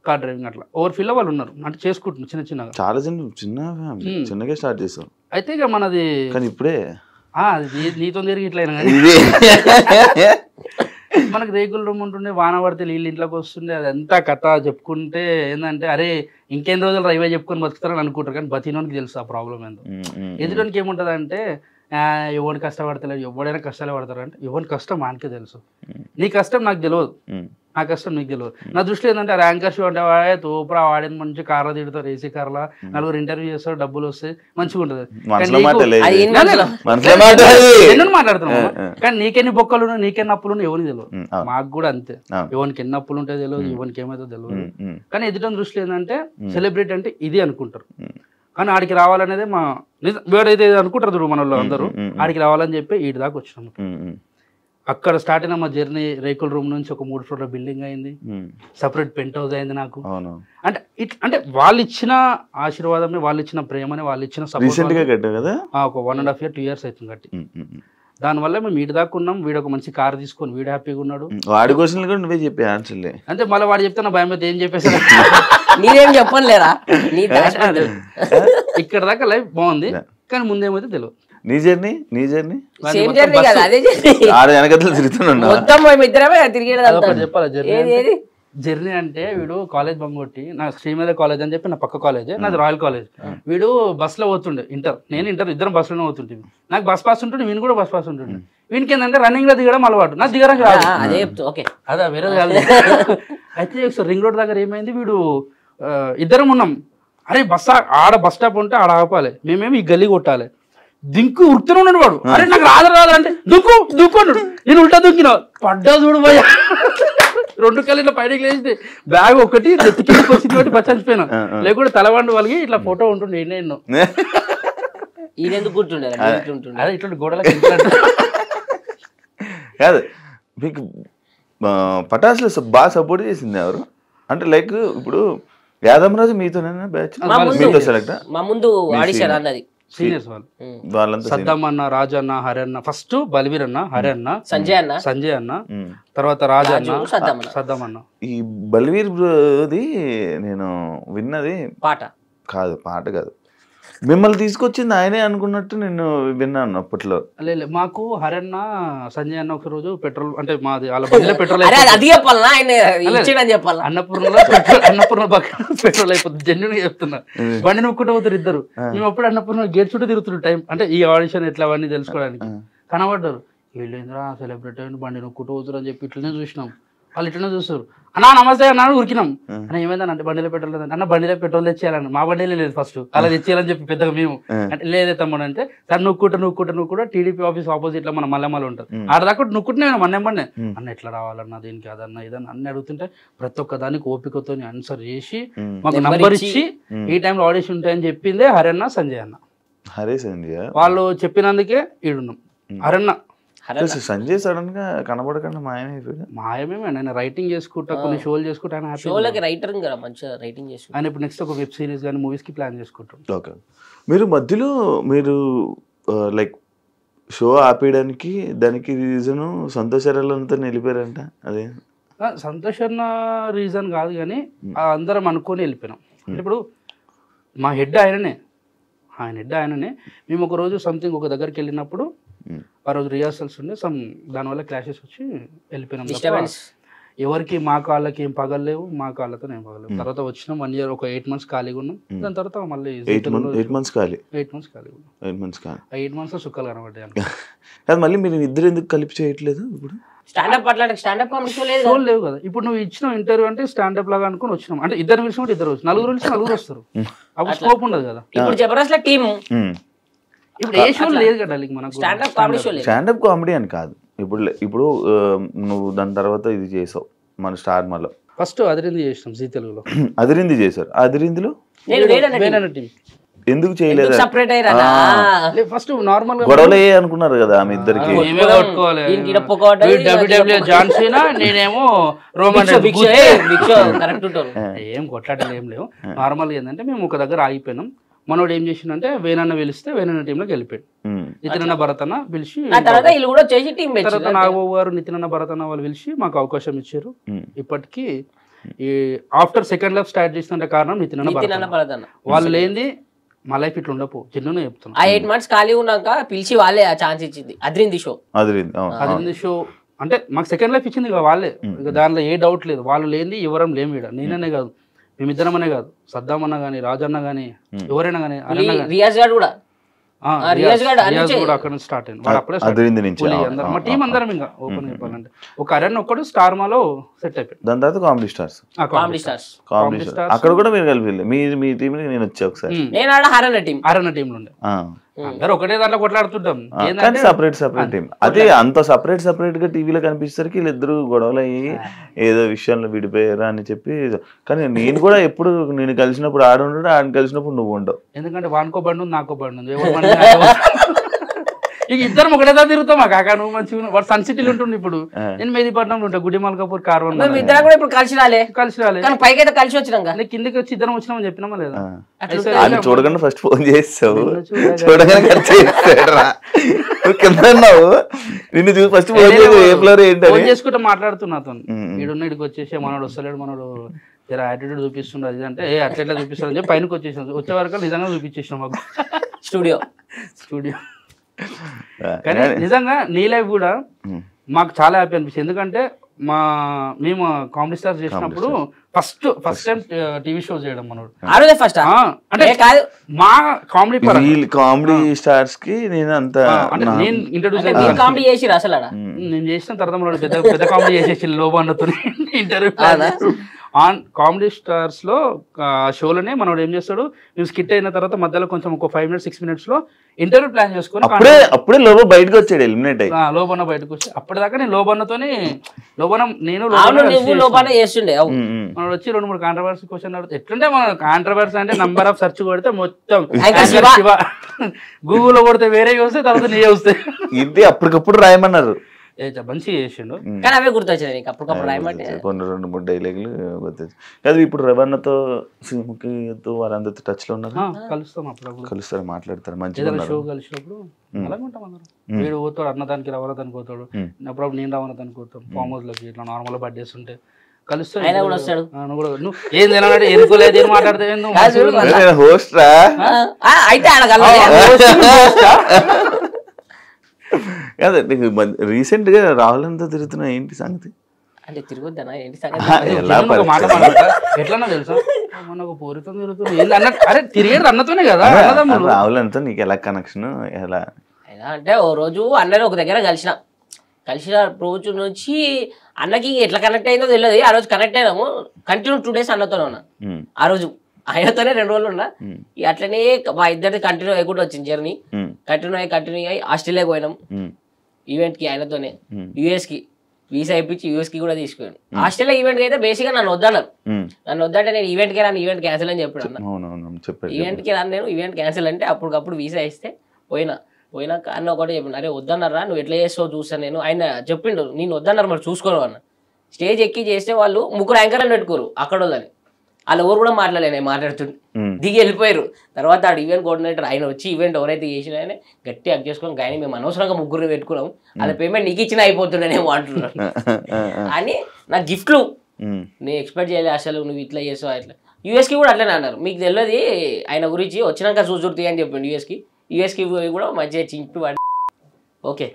కార్ డ్రైవింగ్. అట్లా ఓవర్ ఫీల్ వాళ్ళు ఉన్నారు, అంటే చేసుకుంటున్నారు చిన్న చిన్నగా. చాలా చిన్నగా స్టార్ట్ చేస్తాం. అయితే ఇక మనది ఇప్పుడే నీతో తిరిగి ఇట్లా మనకి రేకుల రూమ్ ఉంటుండే, వాన పడితే వీళ్ళు ఇంట్లోకి వస్తుండే. అదంతా కథ చెప్పుకుంటే ఏంటంటే అరే ఇంకెన్ని రోజులు రైవే చెప్పుకొని బతుకుతారని అనుకుంటారు, కానీ బతినోనికి తెలుసు ఆ ప్రాబ్లం ఏందో. ఎదుటికి ఏముంటుంది అంటే ఎవరిని కష్టపడతలేదు, ఎవడైనా కష్టాలే పడతారు అంటే ఎవరి కష్టం మనకే తెలుసు. నీ కష్టం నాకు తెలియదు, నా కష్టం నీకు తెలియదు. నా దృష్టిలో ఏంటంటే ర్యాంకర్ షో అంటే వాడే తోపురా, వాడేది మంచి కార్లో తిడతారు, ఏసీ కార్లా, 4 ఇంటర్వ్యూ చేస్తారు, డబ్బులు వస్తాయి, మంచిగా ఉంటుంది. మాట్లాడుతున్నావు కానీ నీకెన్ని బొక్కలు నీకెన్ని అప్పులు ఎవరికి తెలియదు. మాకు కూడా అంతే, ఎవరికి ఎన్ని అప్పులు ఉంటాయో తెలియదు, ఎవరికి ఏమైతే తెలియదు. కానీ ఎదుటి దృష్టిలో ఏంటంటే సెలబ్రిటీ అంటే ఇది అనుకుంటారు. కానీ ఆడికి రావాలనేది మా వేడైతే అనుకుంటారు చూడు మన వాళ్ళు అందరూ, ఆడికి రావాలని చెప్పి వీటి దాకా వచ్చినాము. అక్కడ స్టార్ట్ అయిన మా జర్నీ రేకుల రూమ్ నుంచి ఒక 3 ఫ్లోర్ల బిల్డింగ్ అయింది, సపరేట్ పెంట్ హౌస్ అయింది నాకు. అంటే వాళ్ళు ఇచ్చిన ఆశీర్వాదమే, వాళ్ళు ఇచ్చిన ప్రేమనే, వాళ్ళు ఇచ్చిన సపోర్ట్. ఒక 1.5 year 2 years అవుతుంది కట్టి. దానివల్ల మేము వీడి దాకా ఉన్నాం. వీడు ఒక మంచి కార్ తీసుకొని వీడు హ్యాపీగా ఉన్నాడు. వాడి క్వశ్చన్లు కూడా నువ్వే చెప్పే ఆన్సర్లే. అంటే మళ్ళీ వాడు చెప్తే నా భయం అయితే ఏం చెప్పేసాడు. నీరేం చెప్పలేరా ఇక్కడ దాకా లైఫ్ బాగుంది, కానీ ముందేమైతే తెలియదు. నీ జర్నీ సేమ్ జర్నీ కదా, అదే జర్నీ. ఆడ వెనకతలు తిరుగుతున్నా మొత్తం మేము ఇద్దరమే తిరిగేది. చెప్పాలా జర్నీ అంటే వీడు కాలేజ్ బంగొట్టి, నా శ్రీమేధ కాలేజ్ అని చెప్పి నా పక్క కాలేజ్, నాది రాయల్ కాలేజ్. వీడు బస్ లో పోతుండే ఇంటర్, నేను ఇంటర్, ఇద్దరం బస్ లోనే పోతుంటే. నాకు బస్ పాస్ ఉంటుండే, వీని కూడా బస్ పాస్ ఉంటుండే. వీనికి ఏంటంటే రన్నింగ్ లో దిగడం అలవాటు, నాకు దిగడానికి రాదు. అదే వేరే కాదు. అయితే ఒకసారి రింగ్ రోడ్ దగ్గర ఏమైంది, వీడు ఇద్దరం ఉన్నాం. అరే ఆడ బస్ స్టాప్ ఉంటే ఆడ ఆపాలి, మేమేమి ఈ గల్లీ కొట్టాలి. దింకు ఉడుతూనే ఉన్నాడు వాడు. అరే నాకు రాదంటే దుక్కు అన్నాడు. నేను ఉల్టా దుక్కినా, పడ్డా చూడు పోయా. 2 కళ్ళు పైనకి లేచి బ్యాగ్ ఒకటి కిందకి వచ్చింది ఒకటి బచ్చిపోయినా, లేకుంటే తలవండి వాళ్ళకి ఇట్లా ఫోటో ఉంటుండే. ఎన్నో అదే ఇట్లా గోడలకి కాదు. మీకు పటాసులో బాగా సపోర్ట్ చేసింది ఎవరు అంటే? లైక్ ఇప్పుడు యాదమరాజు మీతోనేనా బ్యాచ్? మీతో సెలెక్ట్? మా ముందు ఆడిషన్ అన్నది సీనియర్స్ వాళ్ళు. సద్దాం అన్న, రాజు అన్న, హరి అన్న, ఫస్ట్ బల్వీర్ అన్న, హరి అన్న, సంజయ్ అన్న, తర్వాత రాజు అన్న, సద్దాం అన్న. ఈ బల్వీర్ బ్రోది నేను విన్నది పాట కాదు, మిమ్మల్ని తీసుకొచ్చింది ఆయనే అనుకున్నట్టు నేను విన్నాను అప్పట్లో. లేదు, మాకు హరన్న, సంజయ్ అన్న ఒక రోజు పెట్రోల్, అంటే మాది వాళ్ళ బండిలో పెట్రోల్ అన్నపూర్ణ పక్కన పెట్రోల్ అయిపోతుంది. జెన్యున్ గా చెప్తున్నా, బండి నొక్కుంటూ పోతారు ఇద్దరు. మేము అప్పుడు అన్నపూర్ణ గేట్ చుట్టూ తిరుగుతున్న టైం, అంటే ఈ ఆడిషన్ ఎట్లా అవన్నీ తెలుసుకోవడానికి. కనబడ్డారు, వీళ్ళు ఏంద్రా సెలబ్రిటీ అయిన బండి నొక్కుంటూ పోతారు అని చెప్పి ఇట్లనే చూసినాం. వాళ్ళు ఇట్లనే చూస్తారు. అన్నా నమస్తే అన్నా ఉరికినాం. అన్న ఏమైందని అంటే బండిలో పెట్రోల్ లేదంటే, అన్న బండిలో పెట్రోల్ తెచ్చేయాలని. మా బండిలో లేదు ఫస్ట్, అలా తెచ్చేయాలని చెప్పి పెద్దగా మేము అంటే లేదే తమ్ముడు అంటే, సార్ నువ్వు టీడీపీ ఆఫీస్ ఆపోజిట్ లో మన మల్లెమల్ల ఉంటుంది, ఆడ దాకా నువ్వుకుంటే మన్నెమ్మనే అన్న ఎట్లా రావాలన్నా దీనికి అదన్నా ఇదన్నా అన్ని అడుగుతుంటే ప్రతి ఒక్క దానికి ఓపికతో ఆన్సర్ చేసి మాకు నంబర్ ఇచ్చి ఈ టైంలో ఆడిషన్ ఉంటాయని చెప్పిందే హరన్న, సంజయ్ అన్న. వాళ్ళు చెప్పినందుకే ఈడున్నాం. హరన్న సంజయ్ సడన్ గా కనబడకుండా మాయమేమే. ఆయన రైటింగ్ చేసుకుంటా, కొన్ని షోలు చేసుకుంటా, ఆయన ఇప్పుడు నెక్స్ట్ ఒక వెబ్ సిరీస్ కానీ మూవీస్ కి ప్లాన్ చేసుకుంటాం. ఓకే. మీరు మధ్యలో లైక్ షో ఆపేయడానికి దానికి రీజను సంతోష్ అరలంతా నిలిపారంట. అదే సంతోష్ అన్న రీజన్ కాదు, కానీ అందరం అనుకొని వెళ్ళిపోయినాం. ఇప్పుడు మా హెడ్ ఆయననే, మేము ఒక రోజు సంథింగ్ ఒక దగ్గరికి వెళ్ళినప్పుడు ఆ రోజు రిహార్సల్స్ ఉండే, దానివల్ల క్లాషెస్ వచ్చి వెళ్ళిపోయినాం. ఎవరికి మా కాళ్ళకి ఏం పగలేవు, మా కాళ్ళతో ఏం పగలేవు. తర్వాత వచ్చినాం 1 year, ఒక 8 months ఖాళీగా ఉన్నాం. దాని తర్వాత మళ్ళీ 8 months ఖాళీ. 8 months లో సుఖాలు కనబడ్డాయి. మళ్ళీ మీరు ఇద్దరు ఎందుకు కలిపి చేయట్లేదు? ఇప్పుడు షో లేవు కదా. ఇప్పుడు నువ్వు ఇచ్చిన ఇంటర్వ్యూ అంటే స్టాండప్ లాగా అనుకుని వచ్చినాం. అంటే ఇద్దరు పిలిచి కూడా ఇద్దరు, నలుగురు వస్తారు. అప్పుడు స్కోప్ ఉండదు కదా. ఇప్పుడు ఏ షో లేదు కదా మనకు స్టాండప్ కామెడీ అని కాదు. ఇప్పుడు నువ్వు దాని తర్వాత ఇది చేసావు మన స్టార్ మాలో. ఫస్ట్ అదిరింది చేసినాం జీ తెలుగులో. అదిరింది చేశారు. అదిరిందిలో ఎందుకు చేయలేదు? ఫస్ట్ నార్మల్ గొడవలు అనుకున్నారు కదా ఆమె ఇద్దరికి. నేనేమో రోమన్ ఏం కొట్లాటలు ఏం లేవు. నార్మల్ ఏంటంటే మేము ఒక దగ్గర ఆగిపోయినాం. మనోడు ఏం చేసిందంటే వేనన్న పిలిస్తే వేనన్న టీంలోకి వెళ్ళిపోయాడు. నితిన్ భరత్ అన్న పిలిచి, తర్వాత నాగబాబు గారు, నితిన్ భరత్ అన్న వాళ్ళు పిలిచి మాకు అవకాశం ఇచ్చారు. ఇప్పటికీ ఈ ఆఫ్టర్ సెకండ్ లైఫ్ స్టార్ట్ చేసిన కారణం నితిన్ భరత్ అన్న. వాళ్ళు లేనిది మా లైఫ్ ఇట్లా ఉండపో చిన్న చెప్తున్నా. 8 months ఖాళీ ఉన్నాక పిలిచి వాళ్ళే ఆ ఛాన్స్ ఇచ్చింది. అదిరింది షో అంటే మాకు సెకండ్ లైఫ్ ఇచ్చింది వాళ్ళే, దానిలో ఏ డౌట్ లేదు. వాళ్ళు లేనిది ఎవరం లేము. ఇక్కడ నేననే కాదు, మేమిద్దరమనే కాదు, సద్దాం అన్న గానీ, రాజన్న గానీ, ఎవరైనా గానీ, రియాజ్ గారు కూడా అక్కడ నుంచి స్టార్ట్ అయింది. మా టీం అందరం ఇంకా ఓపెన్ చెప్పాలంటే ఒక అరణ్ ఒక్కడు స్టార్ మాలో సెట్ అయిపోయింది. దాని తర్వాత కామెడీ స్టార్స్ అక్కడ కూడా మీరు కలిపి మీ టీం నేను వచ్చా ఒకసారి. హరన్న టీంలో ఉండే అందరూ ఒకటే దాంట్లో కొట్లాడుతుంటాం. Separate team. అదే అంత సపరేట్ గా టీవీలో కనిపిస్తారు వీళ్ళిద్దరు గొడవలు అయ్యి ఏదో విషయంలో విడిపోయారా అని చెప్పి. కానీ నేను కూడా ఎప్పుడు నేను కలిసినప్పుడు ఆడుంటాడు, ఆయన కలిసినప్పుడు నువ్వు ఉండవు. ఎందుకంటే వానికో బండి ఉంది, నాకో బండి ఉంది. ఇక ఇద్దరం ఒకటే తిరుగుతాం కాక నువ్వు మంచిగా వాడు సన్ సిటీలో ఉంటుండే ఇప్పుడు నేను మెహదీపట్నంలో ఉంటా గుడి మల్కాపూర్ కార్వన్ మేము ఇద్దరం కూడా ఇప్పుడు కలిసి రాలే కానీ పైకి అయితే కలిసి వచ్చినాక కిందకి వచ్చి ఇద్దరం వచ్చినామని చెప్పినామా లేదా వాళ్ళు చూడగానే ఫస్ట్ ఫోన్ చేస్తావు చూడగానే కిందన్నావు నిన్ను చూసి ఫస్ట్ ఫోన్ ఫోన్ చేసుకుంటా మాట్లాడుతున్నా ఈడున్న ఇడికి వచ్చేసి మనోడు వస్తలేడు మనోడు జర యాటిట్యూడ్ చూపిస్తుండే అది అంటే అట్లా చూపిస్తాడు అని చెప్పి పైనకి వచ్చేసాం వచ్చే వరకు నిజంగా చూపించేసినాం మాకు స్టూడియో కానీ నిజంగా నీ లైఫ్ కూడా మాకు చాలా హ్యాపీ అనిపిస్తుంది ఎందుకంటే మేము కామెడీ స్టార్స్ చేసినప్పుడు ఫస్ట్ టైం టీవీ షో చేయడం మనోడు అంటే మా కామెడీ స్టార్స్ కి నేను అంత నేను ఇంట్రడ్యూస్ నేను చేసిన తర్వాత మనోడు పెద్ద కామెడీ చేసేసి లోబాన్నతో ఇంటర్వ్యూ ఆన్ కామెడీ స్టార్స్ లో షోలోనే మనోడు ఏం చేస్తాడు మేము స్కిట్ అయిన తర్వాత మధ్యలో కొంచెం ఒక 5 minutes 6 minutes లో ఇంటర్వ్యూ ప్లాన్ చేసుకుని అప్పుడే లోబో బయటకు వచ్చాడు ఎలిమినేట్ అయ్యి లోబన్న బయటకు వచ్చి అప్పటిదాకా నేను లోబన్నతోనే నేను మనోడు వచ్చి 2-3 కాంట్రవర్సీ క్వశ్చన్ అడుగుతా ఎట్లుంటే మన కాంట్రవర్సీ అంటే నంబర్ ఆఫ్ సెర్చ్ కొడితే మొత్తం గూగుల్లో కొడితే వేరే వస్తాయి తర్వాత నీ వస్తాయి ఇది అప్పటికప్పుడు రాయమన్నారు మంచిగా చేసిండు కానీ అవే గుర్తొచ్చాయి అప్పటికప్పుడు రాయమంటే 2-3 డైలాగులు గుర్తొచ్చాయి కాదు ఇప్పుడు రవణతో సింహకితో వాళ్ళందరితో టచ్ లో ఉన్నారు కలుస్తాం అప్పుడప్పుడు కలుస్తారు మాట్లాడతారు మంచిగా షో కలిసినప్పుడు అలాగే ఉంటాం అందరం వీడు పోతాడు అన్నదానికి రవణతానికి పోతాడు అప్పుడప్పుడు నేను రవణతానికి పోతాం ఫామ్ హౌస్ లోకి ఇట్లా నార్మల్ బర్త్డేస్ ఉంటే కలుస్తాడు నువ్వు ఏం తినాలంటే ఎరుకోలేదు ఏం మాట్లాడతావు హోస్ట్ రా అయితే రీసెంట్ గా రాహుల్ అంతా తిరుగుతున్నా ఏంటి సంగతి అంటే తిరుగుద్దానా ఏంటి సంగతి ఎట్లన్నా తెలుసా మొన్న ఒక పూరితో తిరుగుతుంది అరే తిరిగేది అన్నతోనే కదా రాహుల్ అంతా నీకు ఎలా కనెక్షన్ ఎలా అంటే ఓ రోజు అన్నని ఒక దగ్గర కలిసిన రోజు నుంచి అన్నకి ఎట్లా కనెక్ట్ అయిందో తెలియదు ఆ రోజు కనెక్ట్ అయినాము కంటిన్యూ 2 days అన్నతోనే ఉన్నా ఆ రోజు ఆయనతోనే 2 రోజులు ఉన్నా అట్లనే మా ఇద్దరిది కంటిన్యూ అయ్యకుండా వచ్చింది జర్నీ కంటిన్యూ అయ్యి ఆస్ట్రేలియాకి పోయినాం ఈవెంట్ కి ఆయనతోనే యుఎస్ కి వీసా ఇప్పించి యుఎస్ కి కూడా తీసుకున్నాను ఆస్ట్రేలియా ఈవెంట్ కి అయితే బేసిక్ గా నన్ను వద్దంటే నేను ఈవెంట్ కి రాను ఈవెంట్ క్యాన్సిల్ అని చెప్పాను ఈవెంట్ కి రాను నేను ఈవెంట్ క్యాన్సిల్ అంటే అప్పటికప్పుడు వీసా ఇస్తే పోయినాక అన్న ఒకటి చెప్పిన అరే వద్దన్నారా నువ్వు ఎట్లా చేస్తావు చూస్తాను నేను ఆయన చెప్పిండు నేను వద్దన్నారు మరి చూసుకోను అన్న స్టేజ్ ఎక్కి చేస్తే వాళ్ళు 3 యాంకర్లు పెట్టుకోరు అక్కడ వాళ్ళని వాళ్ళ ఊరు కూడా మాట్లాడలే మాట్లాడుతుండే దిగి వెళ్ళిపోయారు తర్వాత ఆడు ఈవెంట్ కోఆర్డినేటర్ ఆయన వచ్చి ఈవెంట్ ఎవరైతే చేసిన ఆయన గట్టి అక్ చేసుకొని కానీ మేము అనవసరంగా 3 పెట్టుకున్నాం వాళ్ళ పేమెంట్ నీకు ఇచ్చినా అయిపోతుండేమో అంటున్నాను అని నా గిఫ్ట్లు నేను ఎక్స్పెక్ట్ చేయలే అసలు నువ్వు ఇట్లా చేసావు అట్లా యూఎస్కి కూడా అట్లనే అన్నారు మీకు తెలియదు ఆయన గురించి వచ్చినాక చూసుర్తి అని చెప్పిండు యూఎస్కి కూడా మంచిగా చింపి వాడి ఓకే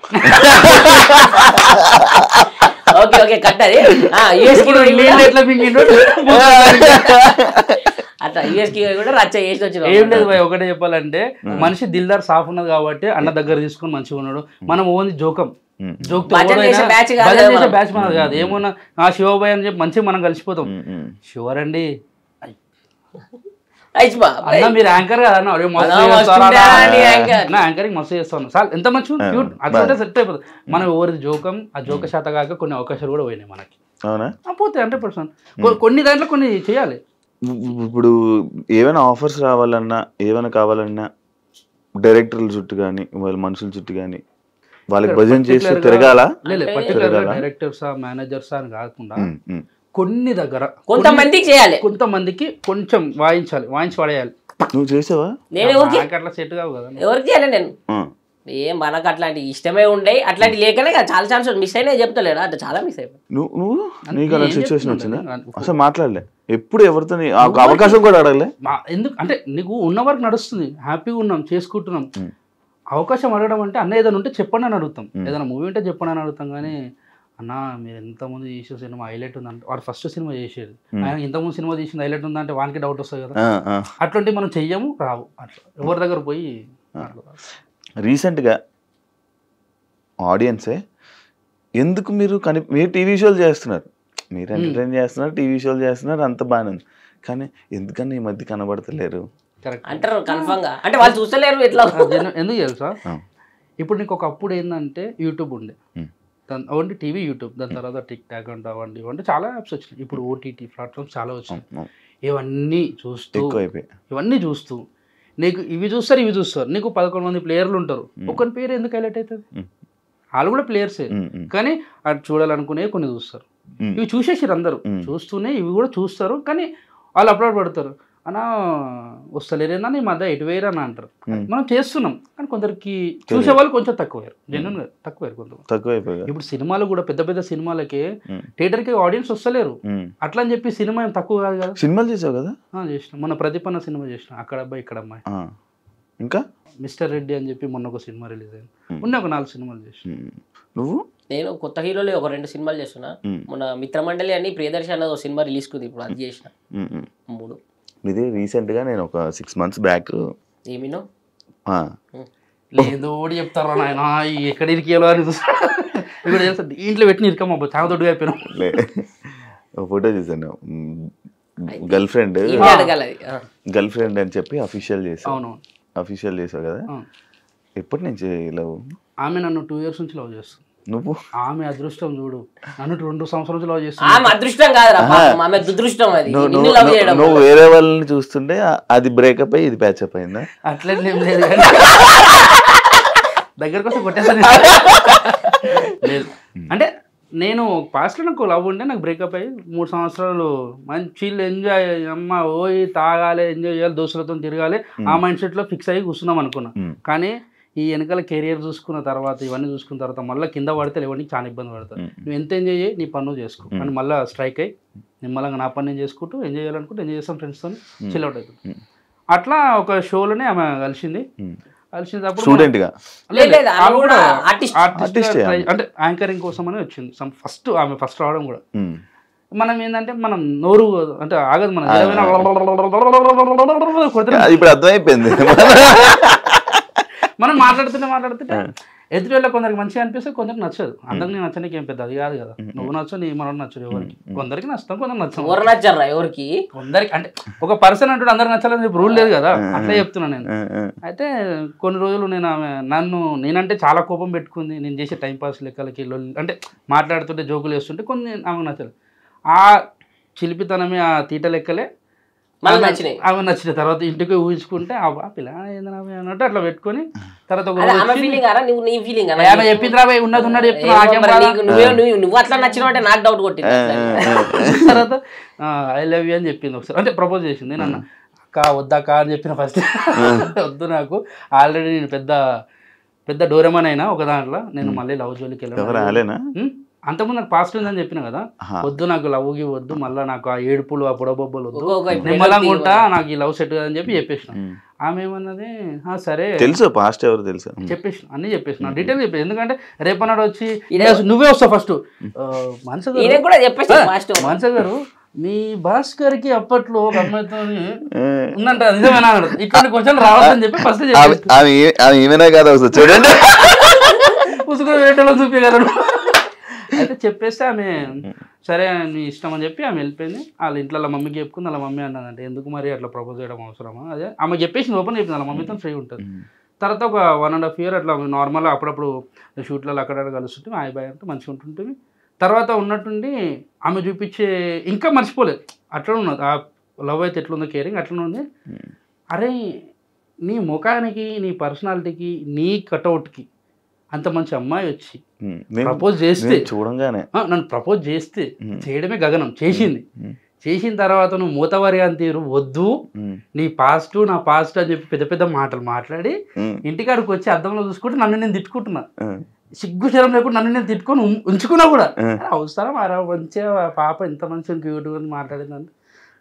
ఓకే కట్టది అట్లా యూఎస్కి కూడా రచ్చ చేసి వచ్చిన ఏం లేదు భయ్ ఒకటే చెప్పాలంటే మనిషి దిల్దార్ సాఫ్ ఉన్నది కాబట్టి అన్న దగ్గర తీసుకుని మంచిగా ఉన్నాడు మనం ఓన్లీ జోకం బ్యాచ్ మనది కాదు ఏమన్నా శివబాయ్ అని చెప్పి మంచిగా మనం కలిసిపోతాం షువర్ అండి అన్న మీరు యాంకర్ కదా యాంకరింగ్ మస్తు చేస్తాను సార్ ఎంత మంచి క్యూట్ అట్లా సెట్ అయిపోతుంది మనం ఎవరిది జోకం ఆ జోక శాత కాక కొన్ని అవకాశాలు కూడా పోయినాయి మనకి పోతే 100% కొన్ని దాంట్లో కొన్ని చేయాలి ఇప్పుడు ఏమైనా ఆఫర్స్ రావాలన్నా ఏమైనా కావాలన్నా డైరెక్టర్ల చుట్టూ కానీ వాళ్ళ మనుషుల చుట్టూ కానీ వాళ్ళకి భజన చేసి తిరగాల డైరెక్టర్సా మేనేజర్సా అని కాకుండా కొన్ని దగ్గర కొంతమందికి చేయాలి కొంతమందికి కొంచెం వాయించి పడేయాలి నువ్వు చేసావా అట్లా సెట్ కావు కదా ఎవరికి చేయాలి నేను ఏం మనకు అట్లాంటి ఇష్టమే ఉండే అట్లాంటి లేకనే కదా చాలా ఛాన్స్ మిస్ అయినా చెప్తలేడా అంటే చాలా మిస్ అయిపోయి నువ్వు నీకు అలా సిచ్యువేషన్ వచ్చిందా అసలు మాట్లాడలే ఎప్పుడు ఎవరితో అవకాశం కూడా అడగలే ఎందుకు అంటే నీకు ఉన్న వరకు నడుస్తుంది హ్యాపీగా ఉన్నాం చేసుకుంటున్నాం అవకాశం అడగడం అంటే అన్న ఏదైనా ఉంటే చెప్పండి అని అడుగుతాం ఏదైనా మూవీ ఉంటే చెప్పండి అని అడుగుతాం కానీ అన్న మీరు ఎంతమంది చేసే సినిమా హైలైట్ ఉందంటే వాడు ఫస్ట్ సినిమా చేసేది ఆయన ఇంతకుముందు సినిమా చేసింది హైలైట్ ఉందంటే వానికి డౌట్ వస్తుంది కదా అట్లాంటి మనం చెయ్యము రావు అట్లా ఎవరి దగ్గర పోయి రీసెంట్గా ఆడియన్సే ఎందుకు మీరు మీరు టీవీ షోలు చేస్తున్నారు మీరు ఎంటర్టైన్ చేస్తున్నారు టీవీ షోలు చేస్తున్నారు అంత బాగానే ఉంది కానీ ఎందుకని ఈ మధ్య కనబడతలేరు అంటారు కన్ఫర్మ్ గా అంటే వాళ్ళు చూస్తలేరు ఎట్లా ఎందుకు తెలుసా ఇప్పుడు నీకు ఒకప్పుడు ఏంటంటే యూట్యూబ్ ఉండే ఓన్లీ టీవీ యూట్యూబ్ దాని తర్వాత టిక్ టాక్ అంటే అవండి ఇవంటే చాలా యాప్స్ వచ్చినాయి ఇప్పుడు ఓటీటీ ప్లాట్ఫామ్స్ చాలా వచ్చినాయి ఇవన్నీ చూస్తూ నీకు ఇవి చూస్తారు నీకు 11 మంది ప్లేయర్లు ఉంటారు, ఒకరి పేరు ఎందుకు హైలైట్ అవుతుంది? వాళ్ళు కూడా ప్లేయర్సే, కానీ అది చూడాలనుకునే కొన్ని చూస్తారు. ఇవి చూసేసారు అందరూ, చూస్తూనే ఇవి కూడా చూస్తారు, కానీ వాళ్ళు అప్లోడ్ పడతారు. అన్నా వస్తలేరేనా నీ మధ్య ఎటు వేయరు అని అంటారు. మనం చేస్తున్నాం, కానీ కొందరికి చూసేవాళ్ళు కొంచెం తక్కువయ్యారు, జెన్యున్గా తక్కువయ్యారు కొంత. ఇప్పుడు సినిమాలు కూడా పెద్ద పెద్ద సినిమాలకి థియేటర్కి ఆడియన్స్ వస్తలేరు, అట్లా అని చెప్పి సినిమా ఏం తక్కువ కాదు కదా. సినిమాలు చేసావు కదా? చేసిన మొన్న ప్రతిపన్న సినిమా చేసిన, అక్కడ అబ్బాయి ఇక్కడ అమ్మాయి. ఇంకా మిస్టర్ రెడ్డి అని చెప్పి మొన్న ఒక సినిమా రిలీజ్ అయింది, ఉన్న ఒక 4 సినిమాలు చేసిన. నువ్వు? నేను కొత్త హీరోలు ఒక 2 సినిమాలు చేస్తున్నా. మొన్న మిత్రమండలి అని ప్రియదర్శి అన్నది ఒక సినిమా రిలీజ్ కుంది, ఇప్పుడు అది చేసిన 3. ఇది రీసెంట్గా నేను ఒక 6 months బ్యాక్ ఏమినో లేదు ఓడి చెప్తారా నాయన ఎక్కడ ఇరికేలో అని ఇక్కడ తెలుసా ఇంట్లో పెట్టిన ఇరికమ్మా చాలా దొడ్డుగా అయిపోయినా. ఫోటో చూసాను, గర్ల్ ఫ్రెండ్ అని చెప్పి అఫీషియల్ చేసావు. అవును, అఫీషియల్ చేసావు కదా. ఎప్పటి నుంచి లవ్? ఆమె నన్ను 2 years నుంచి లవ్ చేస్తుంది. నువ్వు? ఆమె అదృష్టం చూడు, నన్ను 2 సంవత్సరాల నుంచి లవ్ చేస్తుంది. ఆమె అదృష్టం కాదురా, ఆమె దురదృష్టం. అది నువ్వు వేరే వాళ్ళని చూస్తుంటే అది బ్రేకప్ అయ్యి ఇది ప్యాచప్ అయిందా? అట్లేం లేదు, కానీ దగ్గరకు వస్తే కొట్టేసాను. లేదు అంటే నేను పాస్ట్లో నాకు లవ్ ఉండే, నాకు బ్రేకప్ అయ్యి 3 సంవత్సరాలు మంచి ఎంజాయ్, అమ్మ పోయి తాగాలి, ఎంజాయ్ చేయాలి, దోస్తులతో తిరగాలి, ఆ మైండ్ సెట్లో ఫిక్స్ అయ్యి కూర్చున్నాం అనుకున్నా. కానీ ఈ వెనకాల కెరియర్ చూసుకున్న తర్వాత, ఇవన్నీ చూసుకున్న తర్వాత మళ్ళీ కింద పడితే లేవడానికి చాలా ఇబ్బంది పడతారు. నువ్వు ఎంత ఎంజాయ్ చేయి, నీ పన్ను చేసుకో, కానీ మళ్ళీ స్ట్రైక్ అయ్యి నిమ్మలంగా నా పని నేను చేసుకుంటూ ఎంజాయ్ చేయాలనుకుంటూ ఎంజాయ్ చేస్తాం, ఫ్రెండ్స్తో చిల్ అవుట్ అవుతుంది. అట్లా ఒక షోలోనే ఆమె కలిసింది. స్టూడెంట్గా అంటే యాంకరింగ్ కోసం అని వచ్చింది ఫస్ట్. ఆమె ఫస్ట్ రావడం కూడా మనం ఏంటంటే మనం నోరు అంటే ఆగదు, మనం ఇప్పుడు అర్థమైపోయింది. మనం మాట్లాడుతుంటే ఎదుటి వాళ్ళకి కొందరికి మంచిగా అనిపిస్తే కొందరికి నచ్చదు. అందరికి నచ్చడానికి ఏం పెద్ద అది కాదు కదా, నువ్వు నచ్చు నీ మనం నచ్చదు ఎవరికి, కొందరికి నచ్చుతాం కొందరికి నచ్చం. ఎవరికి కొందరికి అంటే ఒక పర్సన్ అంటూ అందరికి నచ్చాలని రూల్ లేదు కదా, అట్లా చెప్తున్నా నేను. అయితే కొన్ని రోజులు నేను ఆమె నేనంటే చాలా కోపం పెట్టుకుంది, నేను చేసే టైంపాస్ లెక్కలకి అంటే మాట్లాడుతుంటే జోకులు వేస్తుంటే కొన్ని ఆమెకు నచ్చదు. ఆ చిలిపితనమే, ఆ తీట లెక్కలే ఆమె నచ్చిన తర్వాత ఇంటికి ఊహించుకుంటే ఆ పిల్ల అన్నట్టు అట్లా పెట్టుకొని తర్వాత చెప్పింది రాబోయే ఉన్నది ఉన్నది నువ్వు అట్లా నచ్చినట్టే నాకు డౌట్ కొట్టింది. తర్వాత ఐ లవ్ యూ అని చెప్పింది ఒకసారి, అంటే ప్రపోజ్ చేసింది. నేను అన్న అక్క వద్దాక అని చెప్పిన ఫస్ట్, వద్దు నాకు ఆల్రెడీ నేను పెద్ద డోరెమాన్ అయినా ఒక దాంట్లో, నేను మళ్ళీ లవ్ జోలికి వెళ్ళాను. అంతకుముందు నాకు పాస్ట్ ఉందని చెప్పిన కదా, వద్దు నాకు లవ్కి వద్దు, మళ్ళీ నాకు ఆ ఏడుపులు ఆ పొడబొబ్బలు వద్దు, నిమ్మలంగా ఉంటా, నాకు ఈ లవ్ సెట్ అని చెప్పి చెప్పేసిన. ఆమె ఏమన్నది సరే తెలుసు పాస్ట్ ఎవరు తెలుసు చెప్పేసిన, అన్ని చెప్పేసిన, డీటెయిల్ చెప్పేసి. ఎందుకంటే రేపన్నాడు వచ్చి నువ్వే వస్తావు ఫస్ట్, మనస గారు మీ భాస్కర్ కి అప్పట్లో ఒక అమ్మాయితో ఉందంట, నిజమేనా ఇట్లాంటి క్వశ్చన్ రావద్దని చెప్పి ఫస్ట్ చూడండి పుస్తకం వేటలో చూపించగలరు. అయితే చెప్పేస్తే ఆమె సరే నీ ఇష్టం అని చెప్పి ఆమె వెళ్ళిపోయింది. వాళ్ళ ఇంట్లో వాళ్ళ మమ్మీకి చెప్పుకుంది. వాళ్ళ మమ్మీ అన్నదంటే ఎందుకు మరి అట్లా ప్రపోజ్ చేయడం అవసరమా, అదే ఆమె చెప్పేసి ఓపెన్ చెప్పింది, వాళ్ళ మమ్మీతో ఫ్రీ ఉంటుంది. తర్వాత ఒక 1.5 year అట్లా నార్మల్గా అప్పుడప్పుడు షూట్లలో అక్కడ కలుస్తుంటే హాయ్ బాయ్ అంటే మంచిగా ఉంటుంటుంది. తర్వాత ఉన్నట్టుండి ఆమె చూపించే ఇంకా మర్చిపోలేదు, అట్లా ఉన్నది ఆ లవ్ అయితే ఎట్లుందో కేరింగ్ అట్లనే ఉంది. అరే నీ ముఖానికి, నీ పర్సనాలిటీకి, నీ కటౌట్కి అంత మంచి అమ్మాయి వచ్చి ప్రపోజ్ చేస్తే, చూడంగానే నన్ను ప్రపోజ్ చేస్తే చేయడమే గగనం, చేసిన తర్వాత నువ్వు మూతవారి అని తీరు వద్దు, నీ పాస్ట్ నా పాస్ట్ అని చెప్పి పెద్ద పెద్ద మాటలు మాట్లాడి ఇంటికాడికి వచ్చి అద్దంలో చూసుకుంటే నన్ను నేను తిట్టుకుంటున్నా, సిగ్గు శరం లేకుండా నన్ను నేను తిట్టుకొని ఉంచుకున్నా కూడా. అవసరం అరా మంచిగా పాప ఇంత మంచిగా క్యూట్గా మాట్లాడిందని.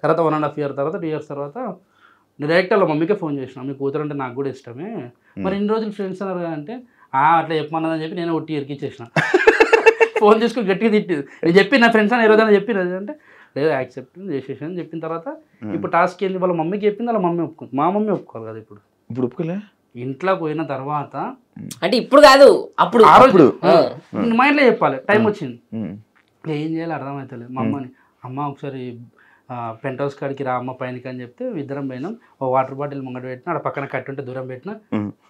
తర్వాత 1.5 year తర్వాత 2 years తర్వాత డైరెక్ట్ వాళ్ళ మమ్మీకే ఫోన్ చేసిన, మీ కూతురు అంటే నాకు కూడా ఇష్టమే, మరి ఇన్ని రోజులు ఫ్రెండ్స్ అన్నారు అంటే అట్లా చెప్పమన్నదని చెప్పి నేను ఒట్టి ఎరికిచ్చేసిన. ఫోన్ చేసుకుని గట్టిగా తిట్టింది. నేను చెప్పి నా ఫ్రెండ్స్ అని ఈరోజు చెప్పినది అంటే లేదు యాక్సెప్ట్ చేసేసాను అని చెప్పిన తర్వాత ఇప్పుడు టాస్క్ ఏంది, వాళ్ళ మమ్మీకి చెప్పింది, వాళ్ళ మమ్మీ ఒప్పుకుంది. మా మమ్మీ ఒప్పుకోవాలి కదా ఇప్పుడు ఒప్పుకోలే. ఇంట్లో పోయిన తర్వాత అంటే ఇప్పుడు కాదు, అప్పుడు ఆ రోజు మా ఇంట్లో చెప్పాలి, టైం వచ్చింది, ఏం చేయాలి అర్థమవుతలేదు. మా అమ్మని అమ్మ ఒకసారి పెంట్ హౌస్ కాడికి రా అమ్మ పైనకి అని చెప్తే ఇద్దరం పోయినాం. ఓ వాటర్ బాటిల్ ముంగట పెట్టినా, అక్కడ పక్కన కట్టి ఉంటే దూరం పెట్టినా,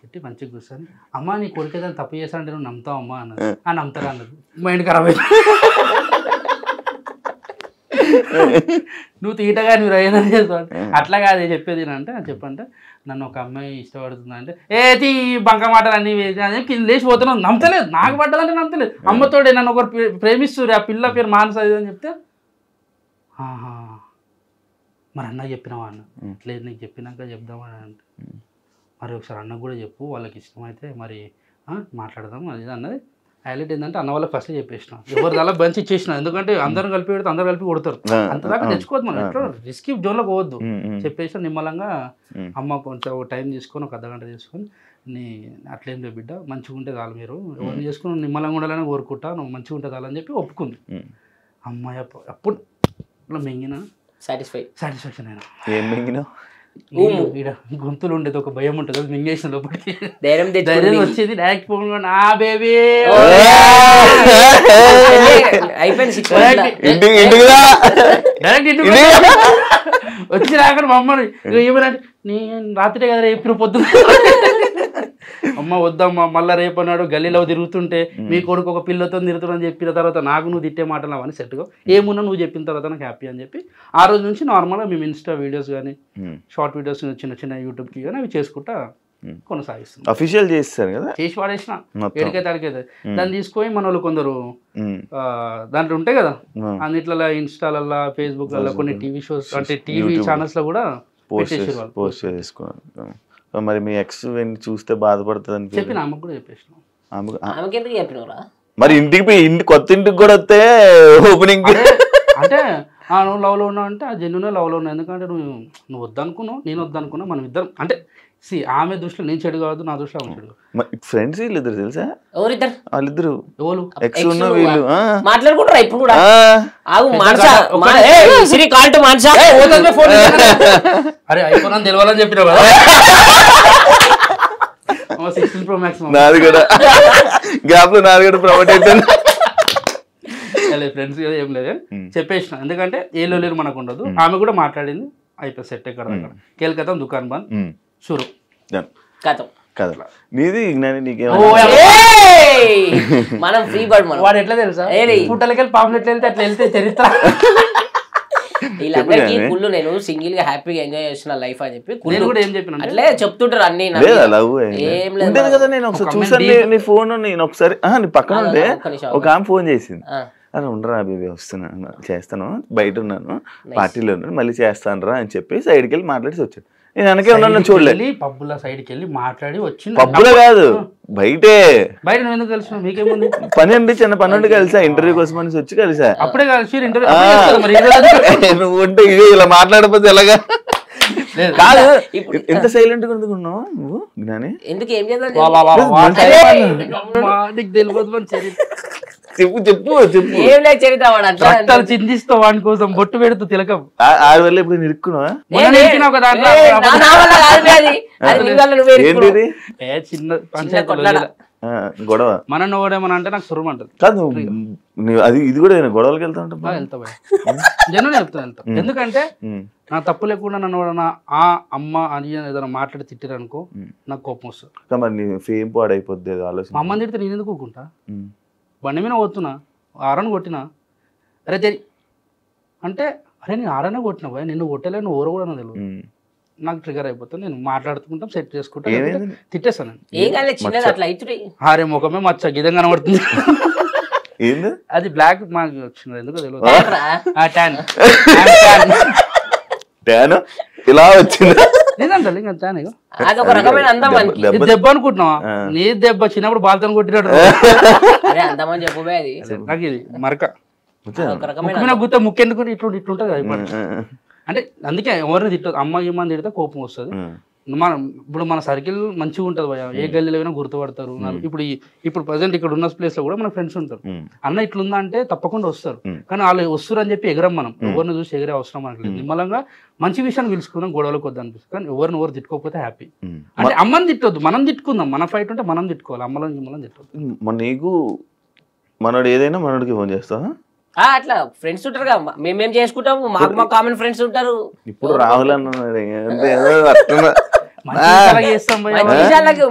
పెట్టి మంచిగా కూర్చొని అమ్మ నీ కొడుకు ఏదైనా తప్పు చేస్తానంటే నువ్వు నమ్ముతావు అమ్మ అన్నది. నమ్ముతారా అన్నది. మైండ్ ఖరాబ్ అయింది. నువ్వు తీటగా నువ్వు ఏదైనా చేస్తావు అట్లా కాదు చెప్పేది అంటే చెప్పంటే నన్ను ఒక అమ్మాయి ఇష్టపడుతుంది అంటే తీ బంక మాటలు అన్ని కింద లేచి పోతున్నావు నమ్మతలేదు నాకు పడ్డదంటే నమ్మతలేదు అమ్మతోడే నన్ను ఒకరు ప్రేమిస్తున్నారు ఆ పిల్ల పేరు మానస అని చెప్తే మరి అన్నకు చెప్పినావా అన్న లేదు నీకు చెప్పినాక చెప్దామని అంటే మరి ఒకసారి అన్నకు కూడా చెప్పు వాళ్ళకి ఇష్టమైతే మరి మాట్లాడదాం అది అన్నది హైలైట్ ఏంటంటే అన్న వాళ్ళకి ఫస్ట్ చెప్పేసిన ఎవరు అలా బంచి ఇచ్చేసిన ఎందుకంటే అందరం కలిపి పెడితే అందరు కలిపి కొడతారు అంతదాకా తెచ్చుకోవద్దు మనం ఎట్లా రిస్క్ జోన్లో పోవద్దు చెప్పేసిన నిమ్మలంగా అమ్మ కొంచెం టైం తీసుకొని ఒక అర్ధగంట తీసుకొని నీ అట్లేం లేదు బిడ్డ మంచిగా ఉంటే చాలు మీరు ఎవరిని చేసుకుని నిమ్మలంగా ఉండాలని కోరుకుంటా నువ్వు మంచిగా ఉంటే చాలని చెప్పి ఒప్పుకుంది అమ్మాయి అప్పుడు ఇట్లా మింగిన సాటిస్ఫాక్షన్ అయినా ఏం మింగినావు గొంతులు ఉండేది ఒక భయం ఉంటుంది మింగేసిన లోపలికి ధైర్యం వచ్చేది డైరెక్ట్ ఫోన్ నా బేబీ డైరెక్ట్ వచ్చి రాకుండా మా అమ్మని ఏమనంటే నేను రాత్రి కదా రేపు పొద్దున్న అమ్మ వద్దమ్మా మళ్ళీ రేపు అన్నాడు గల్లీలో తిరుగుతుంటే మీ కొడుకు ఒక పిల్లతో తిరుగుతుందని చెప్పిన తర్వాత నాకు నువ్వు తిట్టే మాటలు అవన్నీ సెట్గా ఏమున్నా నువ్వు చెప్పిన తర్వాత నాకు హ్యాపీ అని చెప్పి ఆ రోజు నుంచి నార్మల్గా మేము ఇన్స్టా వీడియోస్ కానీ షార్ట్ వీడియోస్ చిన్న చిన్న యూట్యూబ్కి కానీ అవి చేసుకుంటా కొనసాగిస్తున్నాం అఫీషియల్ చేస్తారు కదా చేసి వాడేసిన ఏడికైతే అడిగైతే దాన్ని తీసుకొని మన వాళ్ళు కొందరు దాంట్లో ఉంటాయి కదా అన్నిట్లలో ఇన్స్టాలల్లో ఫేస్బుక్లలో కొన్ని టీవీ షోస్ అంటే టీవీ ఛానల్స్ లో కూడా పోస్ట్ చేసుకున్నాను మరి మీ ఎక్స్ చూస్తే బాధపడుతుంది అని చెప్పిన ఆమెకు కూడా చెప్పేసిన మరి ఇంటికి కొత్త ఇంటికి కూడా వస్తే ఓపెనింగ్ అంటే నువ్వు లవ్లో ఉన్నావు అంటే ఆ జెన్యున్ లవ్లో ఉన్నావు ఎందుకంటే నువ్వు వద్దనుకున్నావు నేను వద్దనుకున్నావు మనం ఇద్దరం అంటే ఆమె దృష్టిలో నేను చెడు కాదు నా దృష్టిలో ఆమె చెడు ఫ్రెండ్స్ వీళ్ళిద్దరు తెలుసా వాళ్ళిద్దరు ఎక్స్ ఉన్న వీళ్ళు మాట్లాడుకుంటారా ఇప్పుడు కూడా అరే ఐఫోన్ అని తెలవాలని చెప్పినావు కదా 16 Pro Max నాది కూడా గ్యాప్ లో నాది కూడా ప్రమోట్ అయిపోయింది ఫ్రెండ్స్ కదా ఏం లేదు చెప్పేసిన ఎందుకంటే ఏ లేరు మనకు ఉండదు ఆమె కూడా మాట్లాడింది అయిపోయి సెట్ ఎక్కడ కేల్కతా దుకాన్ బంద్ షురు కదా నీది మనం ఫ్రీ బర్డ్ మనం వాడు ఎట్లా తెలుసా పుట్టలకెళ్ళి పాంప్లెట్లు వెళ్తే అట్లా వెళ్తే చరిత్ర వీళ్ళందరికీ కుళ్ళు నేను సింగిల్ గా హ్యాపీగా ఎంజాయ్ చేస్తున్న లైఫ్ అని చెప్పి కుళ్ళు కూడా ఏం చెప్పిన అట్లే చెప్తుంటారు అన్ని ఏం లేదు కదా నేను ఒకసారి చూసాను నీ ఫోన్ నేను ఒకసారి నీ పక్కన ఉంటే ఒక ఆమె ఫోన్ చేసింది అరే ఉండరా బేబీ వస్తున్నాను చేస్తాను బయట ఉన్నాను పార్టీలో ఉన్నాను మళ్ళీ చేస్తాను రా అని చెప్పి సైడ్కి వెళ్ళి మాట్లాడి వచ్చాడు నేను వెనకే ఉన్నాను చూడలేదు పబ్బుల సైడ్కి వెళ్ళి మాట్లాడి వచ్చింది పబ్బులో కాదు బయటే బయట నువ్వు ఎందుకు కలిసి మీకేముంది పని ఉండి చిన్న పని ఉండి కలిసా ఇంటర్వ్యూ కోసం అని వచ్చి కలిసా అప్పుడే కలిసి నువ్వు ఉంటే ఇది ఇలా మాట్లాడకపోతే ఎలాగా కాదు ఎంత సైలెంట్ గా ఎందుకున్నావు నువ్వు జ్ఞాని ఎందుకు ఏం చేద్దాం చెప్పు చెప్పు చెప్పు రక్తాలు చిందిస్తావు వాడి కోసం బొట్టు పెడుతూ తిలకం ఆరు వల్ల ఇప్పుడు నిరుక్కున్నావా చిన్న పంచాయతీ గొడవ మన ఓడేమని అంటే నాకు సురం అంటది కాదు అది ఇది కూడా గొడవలకి వెళ్తా వెళ్తా జనం వెళ్తా ఎందుకంటే నా తప్పు లేకుండా నన్ను ఎవడన్నా అమ్మ అని ఏదైనా మాట్లాడి తిట్టారు అనుకో నాకు కోపం వస్తుంది మరి ఫేమ్ పాడైపోద్ది ఆలోచన మా అమ్మని తిడితే నేను ఎందుకు ఊరుకుంటా బండి మీద పోతున్నా ఆరని కొట్టినా అరే తెరి అంటే అరే నేను ఆరనే కొట్టినా భయ నిన్ను కొట్టలే నువ్వు ఓర కూడా తెలియదు నాకు ట్రిగర్ అయిపోతుంది నేను మాట్లాడుకుంటాం సెట్ చేసుకుంటా తిట్టేస్తాను అరే ముఖమే మచ్చ గిదంగా కనబడుతుంది అది బ్లాక్ మాకు వచ్చింది ఎందుకో తెలియదు ఇలా వచ్చింది దెబ్బ అనుకుంటున్నావా నీ దెబ్బ చిన్నప్పుడు బాల్తో కొట్టినాడు నాకు ఇది మరక గుత్త ముక్కెందుకు ఇట్లుంటది అంటే అందుకే ఎవరిని తిట్టదు అమ్మ ఏమని తిడితే కోపం వస్తుంది ఇప్పుడు మన సర్కిల్ మంచిగా ఉంటుంది భయ ఏ గల్లీలో అయినా గుర్తుపడతారు ఇప్పుడు ప్రజెంట్ ఇక్కడ ఉన్న ప్లేస్ లో కూడా మన ఫ్రెండ్స్ ఉంటారు అన్న ఇట్లుందా అంటే తప్పకుండా వస్తారు కానీ వాళ్ళు వస్తారు అని చెప్పి ఎగరం మనం ఎవరిని చూసి ఎగిరే అవసరం మనకు లేదు నిమ్మలంగా మంచి విషయాన్ని పిలుచుకుందాం గొడవలకు వద్దు అనిపిస్తుంది కానీ ఎవరు తిట్టుకోకపోతే హ్యాపీ అంటే అమ్మని తిట్టొద్దు మనం తిట్టుకుందాం మన ఫైట్ ఉంటే మనం తిట్టుకోవాలి అమ్మలని మిమ్మల్ని తిట్టొద్దు నీకు మనోడు ఏదైనా మనోడికి ఫోన్ చేస్తావా అట్లా ఫ్రెండ్స్ ఉంటారు కదా మేము చేసుకుంటాము మాకు మా కామన్ ఫ్రెండ్స్ ఉంటారు ఇప్పుడు రాహుల్ అన్న చేస్తాం భయ్యా.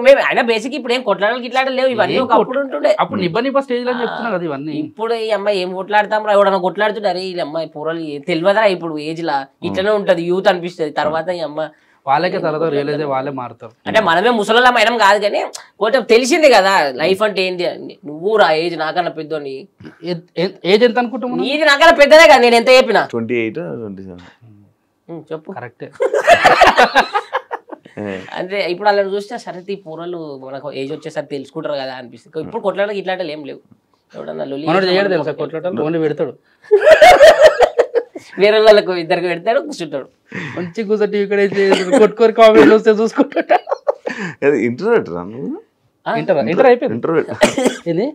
మేము అయినా బేసిక్ ఇప్పుడు ఏం కొట్లాడలు గిట్లాడలు లేవు, ఇవన్నీ ఒకప్పుడు ఉంటుండే. అప్పుడు నిబ్బ స్టేజ్ లో చెప్తున్నా కదా ఇవన్నీ. ఇప్పుడు ఈ అమ్మాయి ఏం కొట్లాడతాం రా, ఎవడన్నా కొట్లాడుతుంటారు ఈ అమ్మాయి పూరలు తెలియదురా ఇప్పుడు ఏజ్ లా ఇట్లనే ఉంటది, యూత్ అనిపిస్తుంది. తర్వాత ఈ అమ్మ వాళ్ళకే తర్వాత రియలైజ్ వాళ్ళే మారుతారు. అంటే మనమే ముసలిలా మేడం కాదు కానీ కొంచెం తెలిసింది కదా లైఫ్ అంటే ఏంటి అని. నువ్వు రా ఏజ్ నాకన్నా పెద్దోని, ఏజ్ ఎంత అనుకుంటాము? నీది నాకన్నా పెద్దదే కదా, నేను ఎంత చెప్పినా. 28 or 27 చెప్పు కరెక్టే. అంటే ఇప్పుడు అలా చూస్తే సరే ఈ పూరలు మనకు ఏజ్ వచ్చేసరికి తెలుసుకుంటారు కదా అనిపిస్తుంది. ఇప్పుడు కొట్లాడకి ఇట్లాంటి ఏం లేవు. ఎవడన్నా మనోడు చేయడు తెలుసా కొట్లాటలు, ఓన్లీ పెడతాడు. వేరే వాళ్ళకు ఇద్దరికి పెడతాడు, కూర్చుంటాడు మంచి కూర్చొని ఇక్కడ కొట్టుకొని కామెంట్లు వస్తే చూసుకుంటాడు. ఇంటర్వ్యూట్ రా నువ్వు? ఇంటర్ అయిపోయింది.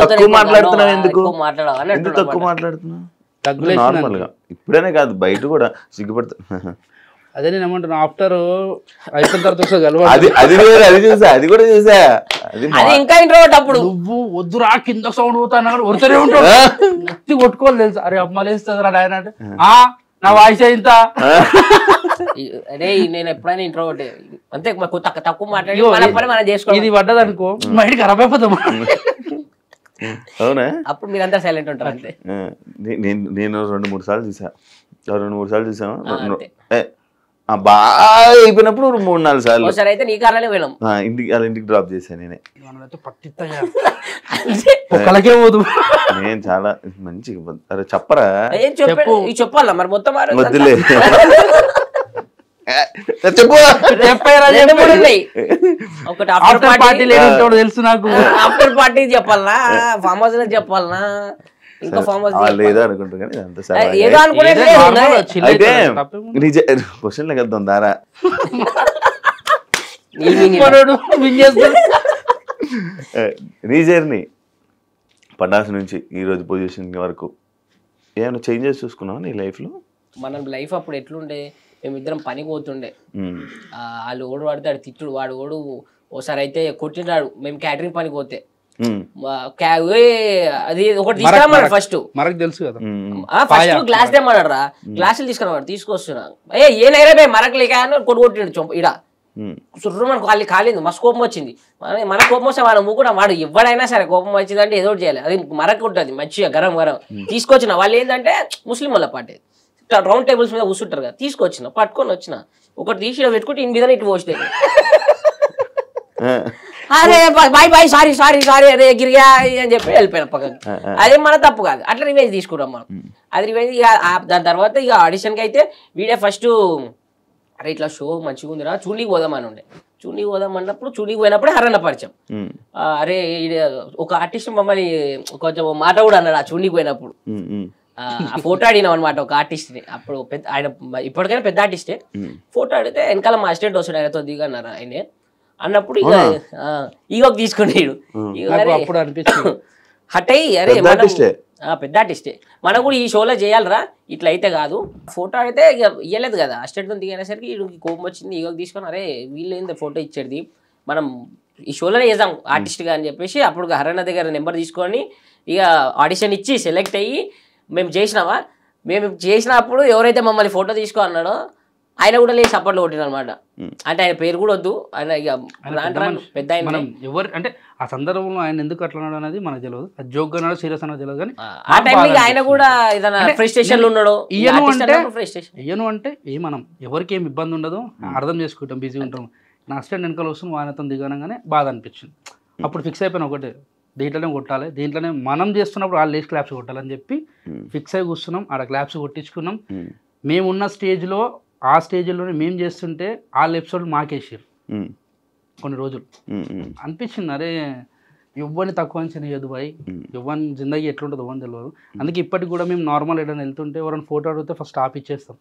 తక్కువ మాట్లాడుతున్నావు ఎందుకు? ఎందుకు తక్కువ మాట్లాడుతున్నావు? నార్మల్ గా ఇప్పుడేనే కాదు బయట కూడా సిగ్గుపడతా. అదే నేను ఏమంటున్నా ఆఫ్టర్ అయిపోయిన తర్వాత అది చూసా, అది కూడా చూసా. అది ఇంకా ఇంట్రోవర్ట్. అప్పుడు నువ్వు వద్దురా కింద సౌండ్ పోతాను వరుతూనే ఉంటావు, నెత్తి కొట్టుకోవాలి తెలుసు. అరే అమ్మ లేస్తుంది రా ఆయన అంటే నా వాయిస్ ఇంత. అరే నేను ఎప్పుడైనా ఇంట్రోవర్ట్ అంతే, తక్కువ మాట్లాడి మనం చేసుకోవాలి. ఇది పడ్డది అనుకో మైండ్ ఖరాబ్ అయిపోతాం. అవునా? అప్పుడు మీరంతా సైలెంట్ ఉంటారు అంతే. నేను 2-3 సార్లు చూసాము. బాగా అయిపోయినప్పుడు 3-4 సార్లు అయితే నీ కారణాలే వెళ్ళాం ఇంటికి డ్రాప్ చేశాను నేనే. ఒక్కలకే పోదు. నేను చాలా మంచిగా అరే చెప్పరా చెప్పాలా మరి మొత్తం వద్దులే చెప్పు. ఒకటి ఆఫ్టర్ పార్టీ తెలుసు నాకు. ఆఫ్టర్ పార్టీ చెప్పాలనా, ఫామ్ హౌస్ లో చెప్పాలనా, ఇంకా ఫామ్ హౌస్ ఏదో అనుకుంటారు కానీ ఏదో అనుకునేది. అయితే క్వశ్చన్ లెక్కేద్దాం దారా. రీజర్ని పటాస్ నుంచి ఈ రోజు పొజిషన్ వరకు ఏమైనా చేంజెస్ చూసుకున్నావా నీ లైఫ్ లో? మనం లైఫ్ అప్పుడు ఎట్లుండే, మేమిద్దరం పనికి పోతుండే. వాళ్ళు ఓడు వాడితే ఆడు తిట్టుడు, వాడు ఓడు ఓసారి అయితే కొట్టినాడు మేము క్యాటరింగ్ పనికి పోతే. అది ఒకటి తీసుకురామన్నాడు ఫస్ట్, మనకు తెలుసు కదా. ఫస్ట్ గ్లాస్ తెమ్మన్నాడు రా, గ్లాసులు తీసుకురాడు, తీసుకొస్తున్నా ఏ నైరే మరకు లేక కొట్టుకొట్టిండు ఇడ సుర్రు. మనకు కాలేదు, మస్తు కోపం వచ్చింది. మన కోపం వస్తే వాడు కూడా వాడు ఎవడైనా సరే కోపం వచ్చిందంటే ఏదో చేయాలి. అది మరకు ఉంటుంది మంచిగా గరం గరం. తీసుకొచ్చిన వాళ్ళు ఏంటంటే ముస్లిం వాళ్ళ పార్టీ రౌండ్ టేబుల్స్ మీద కూర్చుంటారు కదా, తీసుకొచ్చిన పట్టుకొని వచ్చిన ఒకటి తీసి పెట్టుకుంటే ఇన్ని మీద ఇటు పోస్తే అరే bye bye sorry sorry sorry అరే గిరిగా అని చెప్పి వెళ్ళిపోయిన పక్కకి. అదే మన తప్పు కాదు, అట్లా రివెంజ్ తీసుకున్నాం మనం. అది రివెంజ్. ఇక దాని తర్వాత ఇక ఆడిషన్కి అయితే వీడే ఫస్ట్ అరే ఇట్లా షో మంచిగా ఉందిరా చూడీకి పోదామని ఉండే. చూడీకి పోదాం అన్నప్పుడు చూడీకి పోయినప్పుడే హరన్న పరిచయం. అరే ఒక ఆర్టిస్ట్ మమ్మల్ని కొంచెం మాట కూడా అన్నాడు ఆ చూడీకి పోయినప్పుడు. ఆ ఫోటో అడిగినాం అనమాట ఒక ఆర్టిస్ట్ని. అప్పుడు పెద్ద ఆయన ఇప్పటికైనా పెద్ద ఆర్టిస్టే. ఫోటో అడిగితే వెనకాల మా అసిస్టెంట్ వస్తాడు ఆయనతో దిగన్నారు ఆయనే అన్నప్పుడు ఇక ఈగోకి తీసుకునేడు. హట్ అయ్యి అరే పెద్ద ఆర్టిస్టే మనం కూడా ఈ షోలో చేయాలరా ఇట్లా అయితే కాదు. ఫోటో అడిగితే ఇక ఇవ్వలేదు కదా, అసిస్టెంట్తో దిగనేసరికి కోపం వచ్చింది. ఈగోకి తీసుకొని అరే వీళ్ళు ఏంది ఫోటో ఇచ్చేది, మనం ఈ షోలోనే చేద్దాం ఆర్టిస్ట్గా అని చెప్పేసి అప్పుడు హరన్న దగ్గర నెంబర్ తీసుకొని ఇక ఆడిషన్ ఇచ్చి సెలెక్ట్ అయ్యి మేము చేసినామా. మేము చేసినప్పుడు ఎవరైతే మమ్మల్ని ఫోటో తీసుకో అన్నాడో ఆయన కూడా లేచి సపోర్ట్లో కొట్టిన అనమాట. అంటే ఆయన పేరు కూడా వద్దు, ఆయన ఇక పెద్ద ఆయన ఎవరు అంటే ఆ సందర్భంలో ఆయన ఎందుకు అట్లా ఉన్నాడు అనేది మనకు తెలియదు. అది జోక్ అన్నాడు సీరియస్ అన్నది తెలియదు. కానీ ఆ టైంలో ఆయన కూడా ఏదైనా ఫ్రస్ట్రేషన్లో ఉన్నాడు. ఇయ్యను అంటే మనం ఎవరికి ఏమి ఇబ్బంది ఉండదు, అర్థం చేసుకుంటాం, బిజీగా ఉంటాం. నా అసిస్టెంట్ వెనకాల వస్తుంది ఆయనతో దిగనగానే బాధ అనిపించింది. అప్పుడు ఫిక్స్ అయిపోయిన ఒకటే, దీంట్లోనే కొట్టాలి, దీంట్లోనే మనం చేస్తున్నప్పుడు వాళ్ళు లేచి క్లాప్స్ కొట్టాలని చెప్పి ఫిక్స్ అయి కూర్చున్నాం. ఆడ క్లాప్స్ కొట్టించుకున్నాం. మేమున్న స్టేజ్లో ఆ స్టేజ్లోనే మేము చేస్తుంటే వాళ్ళ ఎపిసోడ్ మాకేసారు కొన్ని రోజులు. అనిపించింది అరే ఇవ్వని తక్కువ అంచనా వేయదు బాయ్, ఇవ్వని జిందగీ ఎట్లుంటుందో ఇవ్వని తెలియదు. అందుకే ఇప్పటికి కూడా మేము నార్మల్ ఏదైనా వెళ్తుంటే ఎవరైనా ఫోటో అడిగితే ఫస్ట్ ఆప్ ఇచ్చేస్తాం.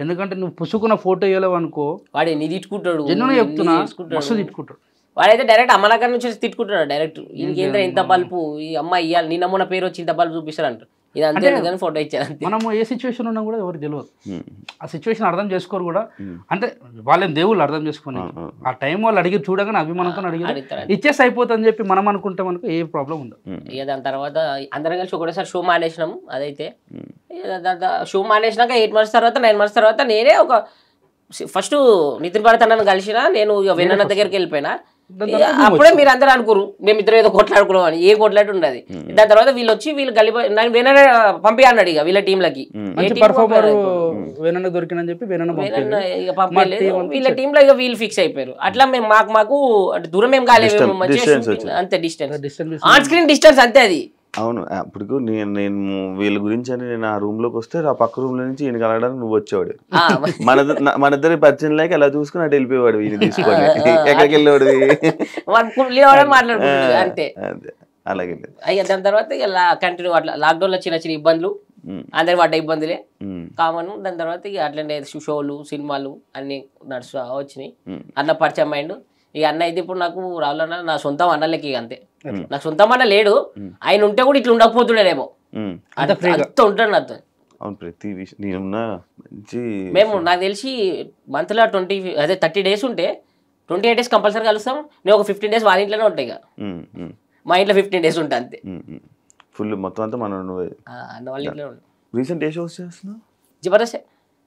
ఎందుకంటే నువ్వు పుసుకున్న ఫోటో వేయలేవు అనుకో వాడు నీ తిట్టుకుంటాడు, జన్ను చెప్తున్నా మస్తు తిట్టుకుంటాడు. వాడైతే డైరెక్ట్ అమ్మలక్కడి నుంచి తిట్టుకుంటున్నాడు డైరెక్ట్. ఇంకేంద్ర ఇంత బల్బు ఈ అమ్మాయి ఇవ్వాలి, నిన్న మొన్న పేరు వచ్చి ఇంత బల్బు చూపిస్తారు అంటారు. ఇది అంతే కానీ ఫోటో ఇచ్చారు. మనము ఏ సిచ్యువేషన్ ఉన్నా కూడా ఎవరికి తెలియదు, ఆ సిచ్యువేషన్ అర్థం చేసుకోరు కూడా. అంటే వాళ్ళేం దేవుళ్ళు అర్థం చేసుకుని ఆ టైం వాళ్ళు అడిగి చూడగానే అభిమానంతో అడిగి ఇచ్చేసి అయిపోతుందని చెప్పి మనం అనుకుంటే మనకు ఏ ప్రాబ్లం ఉండదు. ఇక దాని తర్వాత అందరం కలిసి ఒకటేసారి షో మానేసినాం. అదైతే షో మానేసినాక 8 months తర్వాత 9 months తర్వాత నేనే ఒక ఫస్ట్ నితిన్ భారత్ అన్నను కలిసిన నేను ఇక వెన్నన్న దగ్గరికి వెళ్ళిపోయినా అప్పుడే మీరు అందరూ అనుకోరు మేము ఇద్దరు ఏదో కొట్లాడుకున్నాం అని ఏ కొట్లాట ఉండదు దాని తర్వాత వీళ్ళు వచ్చి వీళ్ళు కలిపి వెన్న పంపి అన్నాడు ఇక వీళ్ళ టీంలకి ఇక పంపలేదు వీళ్ళ టీంలో ఇక వీళ్ళు ఫిక్స్ అయిపోయారు అట్లా మేము మాకు అంటే దూరం ఏం కాలేదు అంతే డిస్టెన్స్ ఆన్ స్క్రీన్ డిస్టెన్స్ అంతే అది అవును అప్పుడు నేను వీళ్ళ గురించి అని నేను ఆ రూమ్ లోకి వస్తే ఆ పక్క రూమ్ లో నుంచి ఈయన కలగడానికి నువ్వు వచ్చేవాడు మన ఇద్దరి పరిచయం లేక అలా చూసుకుని అటు వెళ్ళిపోయేవాడు ఈయన తీసుకొని ఎక్కడికి వెళ్ళేవాడు మాట్లాడుకుంటాడు అంతే అలాగే అయ్యా దాని తర్వాత ఇక కంటిన్యూ అట్లా లాక్డౌన్ లో చిన్న చిన్న ఇబ్బందులు అందరి పడ్డ ఇబ్బందులే కామన్ దాని తర్వాత ఇక అట్లనే షోలు సినిమాలు అన్ని నడుస్తూ వచ్చినాయి అన్న పరిచయం అయిండు ఇక అన్న అయితే ఇప్పుడు నాకు రావాలన్నా నా సొంతం అన్నలకి అంతే నాకు సొంతం అన్న లేడు ఆయన ఉంటే కూడా ఇట్లా ఉండకపోతుండేనేమో అంత ఉంటాడు నాతో ప్రతి విషయం మేము నాకు తెలిసి మంత్లో 30 days ఉంటే 28 days కంపల్సరీ కలుస్తాం నేను ఒక 15 days వాళ్ళ ఇంట్లోనే ఉంటాయి ఇక మా ఇంట్లో 15 days ఉంటా అంతే ఫుల్ మొత్తం అంతా మనం అన్న వాళ్ళ ఇంట్లో రీసెంట్ ఏ షోస్ చేస్తున్నావు జబర్దస్త్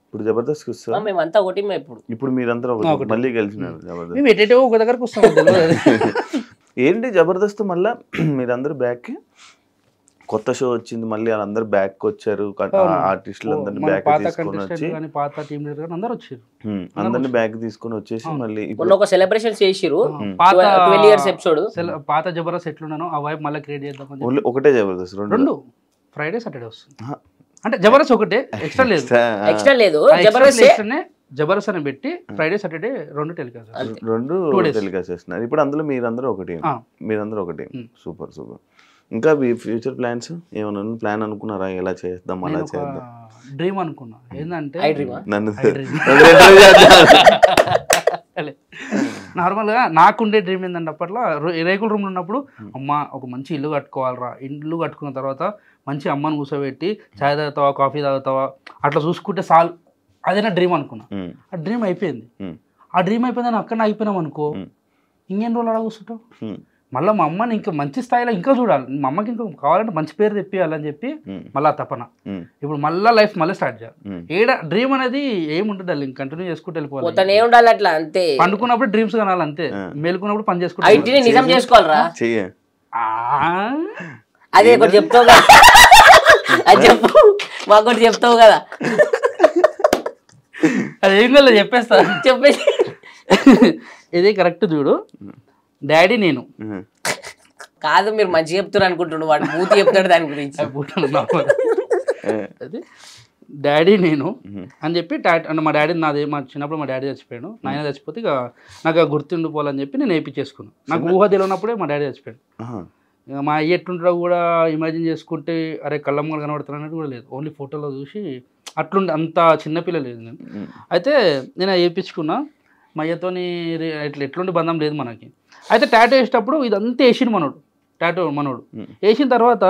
ఇప్పుడు జబర్దస్త్ వస్తా మేమంతా ఒకటి ఇప్పుడు మీరంతా మళ్ళీ కలిసినారు జబర్దస్త్ ఏంటి జబర్దస్త్ మళ్ళా మీరందరూ బ్యాక్ కొత్త షో వచ్చింది మళ్ళీ వాళ్ళందరూ బ్యాక్ వచ్చారు ఆర్టిస్టులు అందరిని బ్యాక్ తీసుకొని వచ్చి అందరిని బ్యాక్ తీసుకొని వచ్చేసి మళ్ళీ ఒక సెలబ్రేషన్ చేసిరు 12 years ఎపిసోడ్ పాత జబర్దస్త్ ఎట్లున్నానో ఆ వైబ్ మళ్ళీ క్రియేట్ చేద్దాం ఓన్లీ ఒకటే జబర్దస్త్ రెండు ఫ్రైడే సాటర్డే వస్తుంది అంటే జబర్దస్త్ ఒకటే ఎక్స్ట్రా లేదు జబర్దస్త్ అని పెట్టి ఫ్రైడే సాటర్డే రెండు టెలికాస్ట్ చేస్తున్నారు ఇప్పుడు అందులో మీరందరూ ఒకటి సూపర్ ఇంకా మీ ఫ్యూచర్ ప్లాన్స్ ఏమైనా ప్లాన్ అనుకున్నారా ఎలా చేద్దాం అలా చేద్దాం డ్రీమ్ అనుకున్నా ఏంటంటే నార్మల్గా నాకుండే డ్రీమ్ ఏంటంటే అప్పట్లో రేకుల రూమ్లో ఉన్నప్పుడు అమ్మ ఒక మంచి ఇల్లు కట్టుకోవాలరా ఇల్లు కట్టుకున్న తర్వాత మంచి అమ్మని కూర్చోబెట్టి చాయ్ తాగుతావా కాఫీ తాగుతావా అట్లా చూసుకుంటే చాలు అదే నా డ్రీమ్ అనుకున్నా ఆ డ్రీమ్ అయిపోయింది అని అక్కడ అయిపోయినాం అనుకో ఇంకేం రోజులు అలా కూర్చుంటావు మళ్ళీ మా అమ్మని ఇంకా మంచి స్థాయిలో ఇంకా చూడాలి మా అమ్మకి ఇంకా కావాలంటే మంచి పేరు తెప్పియాలని చెప్పి మళ్ళీ తపన ఇప్పుడు మళ్ళీ లైఫ్ మళ్ళీ స్టార్ట్ చేయాలి ఏడా డ్రీమ్ అనేది ఏముంటుంది అది కంటిన్యూ చేసుకుంటూ వెళ్ళిపోవాలి అట్లా అంతే పండుకున్నప్పుడు డ్రీమ్స్ కనాలి అంతే మేలుకున్నప్పుడు పని చేసుకోవాలి నిజం చేసుకోవాలరా అదే ఒకటి చెప్తావు కదా అది చెప్పు మాకు చెప్తావు కదా అదేం కదా చెప్పేస్తా చెప్పేసి ఇది కరెక్ట్ చూడు డాడీ నేను కాదు మీరు మంచి చెప్తారు అనుకుంటున్నాడు వాడు మూతి చెప్తాడు దాని గురించి అది డాడీ నేను అని చెప్పి మా డాడీ మా చిన్నప్పుడు మా డాడీ చచ్చిపోయాడు నాయన చచ్చిపోతే ఇక నాకు గుర్తుండిపోవాలని చెప్పి నేను వేయించేసుకున్నాను నాకు ఊహ తెలియనప్పుడే మా డాడీ చచ్చిపోయాడు ఇక మా అయ్య ఎట్లుంటాడో కూడా ఇమాజిన్ చేసుకుంటే అరే కళ్ళమ్మలు కనబడుతున్నట్టు కూడా లేదు ఓన్లీ ఫోటోలో చూసి అట్లుండే అంత చిన్నపిల్ల లేదు నేను అయితే నేను వేయించుకున్నా మా అయ్యతోని ఎట్లుండి బంధం లేదు మనకి అయితే టాటూ వేసేటప్పుడు ఇదంతా వేసిండు మనోడు వేసిన తర్వాత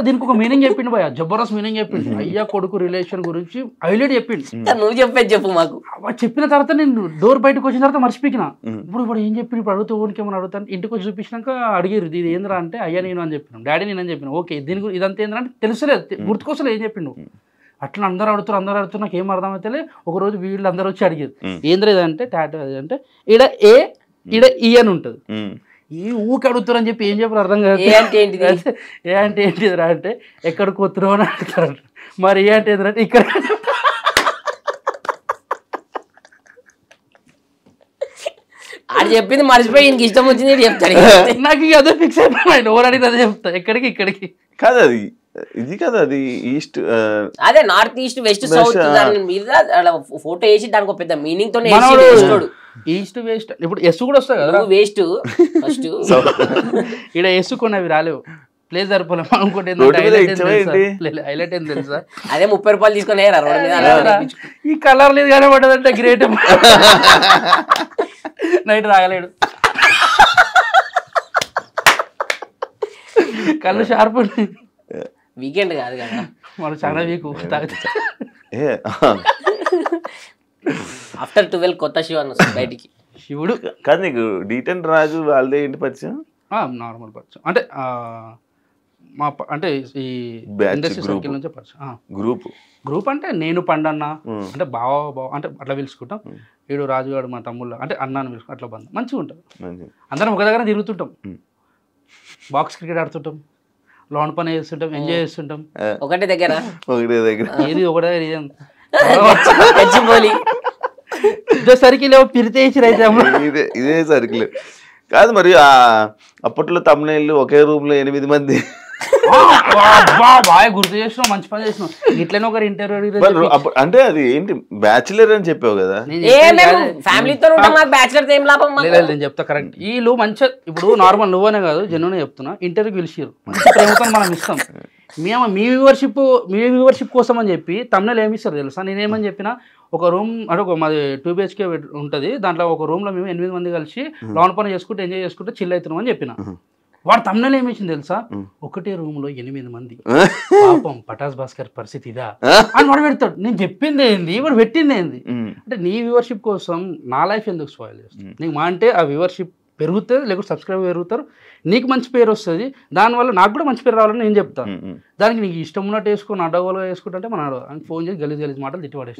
దీనికి ఒక మీనింగ్ చెప్పిండు భయ జబర్దస్త్ మీనింగ్ చెప్పిండు అయ్యా కొడుకు రిలేషన్ గురించి హైలైట్ చెప్పిండు నువ్వు చెప్పు మాకు చెప్పిన తర్వాత నేను డోర్ బయటకు వచ్చిన తర్వాత మర్చిపోయినా ఇప్పుడు ఏం చెప్పిండు ఇప్పుడు అడుగుతూ ఊరికి ఏమైనా అడుగుతాను ఇంటికి వచ్చి చూపించినాక అడిగారు ఇది ఏంద్రా అంటే అయ్యా నేను అని చెప్పినాం డాడీ నేను అని చెప్పిన ఓకే దీనికి ఇదంతా ఏంద్రా అంటే తెలుసులేదు గుర్తుకోసలేదు ఏం చెప్పిండు అట్లా అందరూ అడుగుతారు నాకు ఏం అర్థమైతే ఒకరోజు వీళ్ళు అందరూ వచ్చి అడిగారు ఏంద్రా ఇదంటే టాటూ అది అంటే ఈడ ఈ అని ఉంటుంది ఈ ఊకి అడుగుతారు అని చెప్పి ఏం చెప్పారు అర్థం కాదు ఏ అంటే ఏంటిదిరా అంటే ఎక్కడికి వస్తున్నావు అని అడుగుతారు మరి ఏ అంటే ఏంటంటే ఇక్కడ అది చెప్పింది మర్చిపోయి ఇంక ఇష్టం వచ్చింది చెప్తాడు నాకు ఇక అదే ఫిక్స్ అయిపోయింది ఎవరు అడిగితే అదే చెప్తా ఇక్కడికి కాదు అది ఇది కదా అది ఈస్ట్ అదే నార్త్ ఈస్ట్ వెస్ట్ సౌత్ మీద ఫోటో వేసి దానికి ఒక పెద్ద మీనింగ్ తో ఈస్ట్ వెస్ట్ ఇప్పుడు ఎస్ కూడా వస్తాయి కదా వేస్ట్ ఫస్ట్ ఇక్కడ ఎస్ కొన్నవి రాలేవు ప్లేస్ సరిపోలేము అనుకుంటే హైలైట్ ఏం తెలుసా అదే 30 రూపాయలు తీసుకుని ఈ కలర్ లేదు కానీ పడ్డదంటే గ్రేట్ నైట్ రాగలేడు కళ్ళు షార్ప్ వీకెండ్ కాదు కదా మనం చాలా వీక్ ఆఫ్టర్ 12 కొత్త శివ బయటికి శివుడు కాదు నీకు D10 రాజు వాళ్ళదే ఏంటి పరిచయం నార్మల్ పరిచయం అంటే మా అంటే ఈ ఇండస్ట్రీ సర్కిల్ నుంచి పరిచయం. గ్రూప్ అంటే నేను పండన్న అంటే బావ అంటే అట్లా పిలుచుకుంటాం. వీడు రాజుగాడు మా తమ్ముళ్ళు అంటే అన్న అని పిలుచుకుంటాం. అట్లా బంధం మంచిగా ఉంటుంది. అందరం ఒక దగ్గర తిరుగుతుంటాం, బాక్స్ క్రికెట్ ఆడుతుంటాం, లోన్ పని చేస్తుంటాం, ఎంజాయ్ చేస్తుంటాం. ఒకటే దగ్గర ఏది ఒకటే ఇదే సర్కిల్ పిరితేసి అయితే ఇదే సర్కిల్ కాదు మరి. అప్పట్లో తమ్ముళ్ళు ఒకే రూమ్ లో 8 మంది. బాగా గుర్తు చేసినావు, మంచి పని చేసినావు. ఇట్లనే ఒకరు ఇంటర్వ్యూ అంటే అది ఏంటి బ్యాచులర్ అని చెప్పావు కదా. ఫ్యామిలీతో బ్యాచులర్ ఏం లాభం? నేను చెప్తా కరెక్ట్. వీళ్ళు మంచిగా ఇప్పుడు నార్మల్ నువ్వనే కాదు జెన్యున్ చెప్తున్నా, ఇంటర్వ్యూకి పిలిచారు మంచి ప్రేమతో మనం ఇస్తాం. మేము మీ వ్యూవర్షిప్ కోసం అని చెప్పి తమిళ ఏమి ఇస్తారు తెలుసా? నేనేమని చెప్పిన, ఒక రూమ్ అంటే ఒక మాది 2 BHK ఉంటుంది, దాంట్లో ఒక రూమ్ లో మేము 8 మంది కలిసి లోన్ పని చేసుకుంటే ఎంజాయ్ చేసుకుంటే చిల్ అవుతున్నాం అని చెప్పిన. వాడు తమిళ ఏమిచ్చింది తెలుసా? ఒకటే రూమ్ లో 8 మంది, పాపం పటాస్ భాస్కర్ పరిస్థితి ఇదా అని వాడు పెడతాడు. నేను చెప్పింది ఏంది, వాడు పెట్టింది ఏంది? అంటే నీ వ్యూవర్షిప్ కోసం నా లైఫ్ ఎందుకు స్పాయిల్ చేస్తాను? నీకు మా అంటే ఆ వ్యూవర్షిప్ పెరుగుతుంది, లేకపోతే సబ్స్క్రైబర్ పెరుగుతారు, నీకు మంచి పేరు వస్తుంది, దానివల్ల నాకు కూడా మంచి పేరు రావాలని నేను చెప్తాను. దానికి నీకు ఇష్టం ఉన్నట్టు వేసుకుని అడ్డగోలుగా వేసుకుంటే మన ఫోన్ చేసి గలీజ్ మాటలు తిట్టివాడేసి.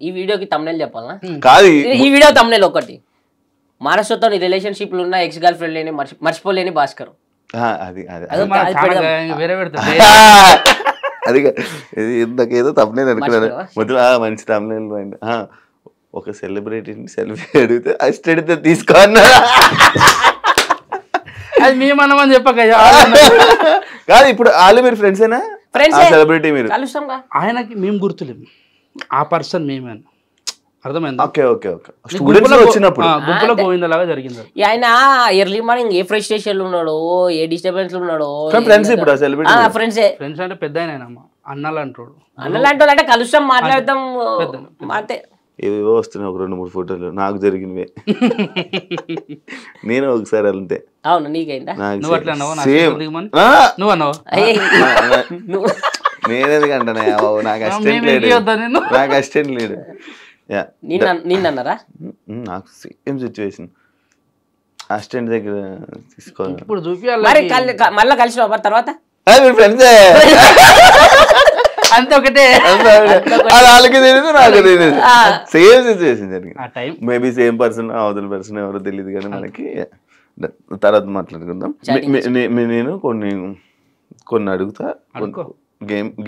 ఈ వీడియోకి తమ్నెల్ చెప్పాలా? కాదు, ఈ వీడియో తమ్నెల్ ఒకటి, మానసతో రిలేషన్షిప్ లో ఉన్న ఎక్స్ గర్ల్ ఫ్రెండ్ లేని మర్చిపోలేని భాస్కర్. వేరే పెడతా అది ఇంతకేదో తమ్నెల్ అనుకున్నాను మొదలు. మంచి తమ్నెల్. ఒక సెలబ్రిటీని సెల్ఫీ అడిగితే అడిగితే తీసుకోన్నా అది మేమన్నామని చెప్పక కాదు. ఇప్పుడు వాళ్ళు మీరు ఫ్రెండ్సేనా? సెలబ్రిటీ మీరు ఆయనకి మేము గుర్తులేము, ఆ పర్సన్ మేమే. అర్థమైంది? గుంపులో గోవిందలాగా జరిగింది. ఆయన ఎర్లీ మార్నింగ్ ఏ ఫ్రస్ట్రేషన్ ఉన్నాడో, ఏ డిస్టర్బెన్స్ ఉన్నాడో. ఫ్రెండ్స్ ఇప్పుడు ఫ్రెండ్స్ అంటే పెద్ద అన్నలు అంటాడు. అన్నలు అంటాడు అంటే కలుస్తాం, మాట్లాడతాం అంతే. ఏవేవో వస్తున్నాయి, ఒక 2-3 ఫోటోలు నాకు జరిగినవే. నేను ఒకసారి అంతే. అవును, నీకైందా? నేనెందుకంటానే, నాకు అసిస్టెంట్ లేడు. నిన్నన్నారా? నాకు సేమ్ సిచ్యువేషన్. అసిస్టెంట్ దగ్గర తీసుకోవాలి. ఇప్పుడు చూపించాలి మళ్ళీ కలిసి తర్వాత ఫ్రెండ్సే అంతే, ఒకటే. వాళ్ళకి తెలియదు, నాకు తెలియదు. సేమ్ సిచ్యువేషన్ జరిగింది. మేబీ సేమ్ పర్సన్, అవతల పర్సన్ ఎవరో తెలియదు కానీ మనకి. తర్వాత మాట్లాడుకుందాం. నేను కొన్ని అడుగుతా,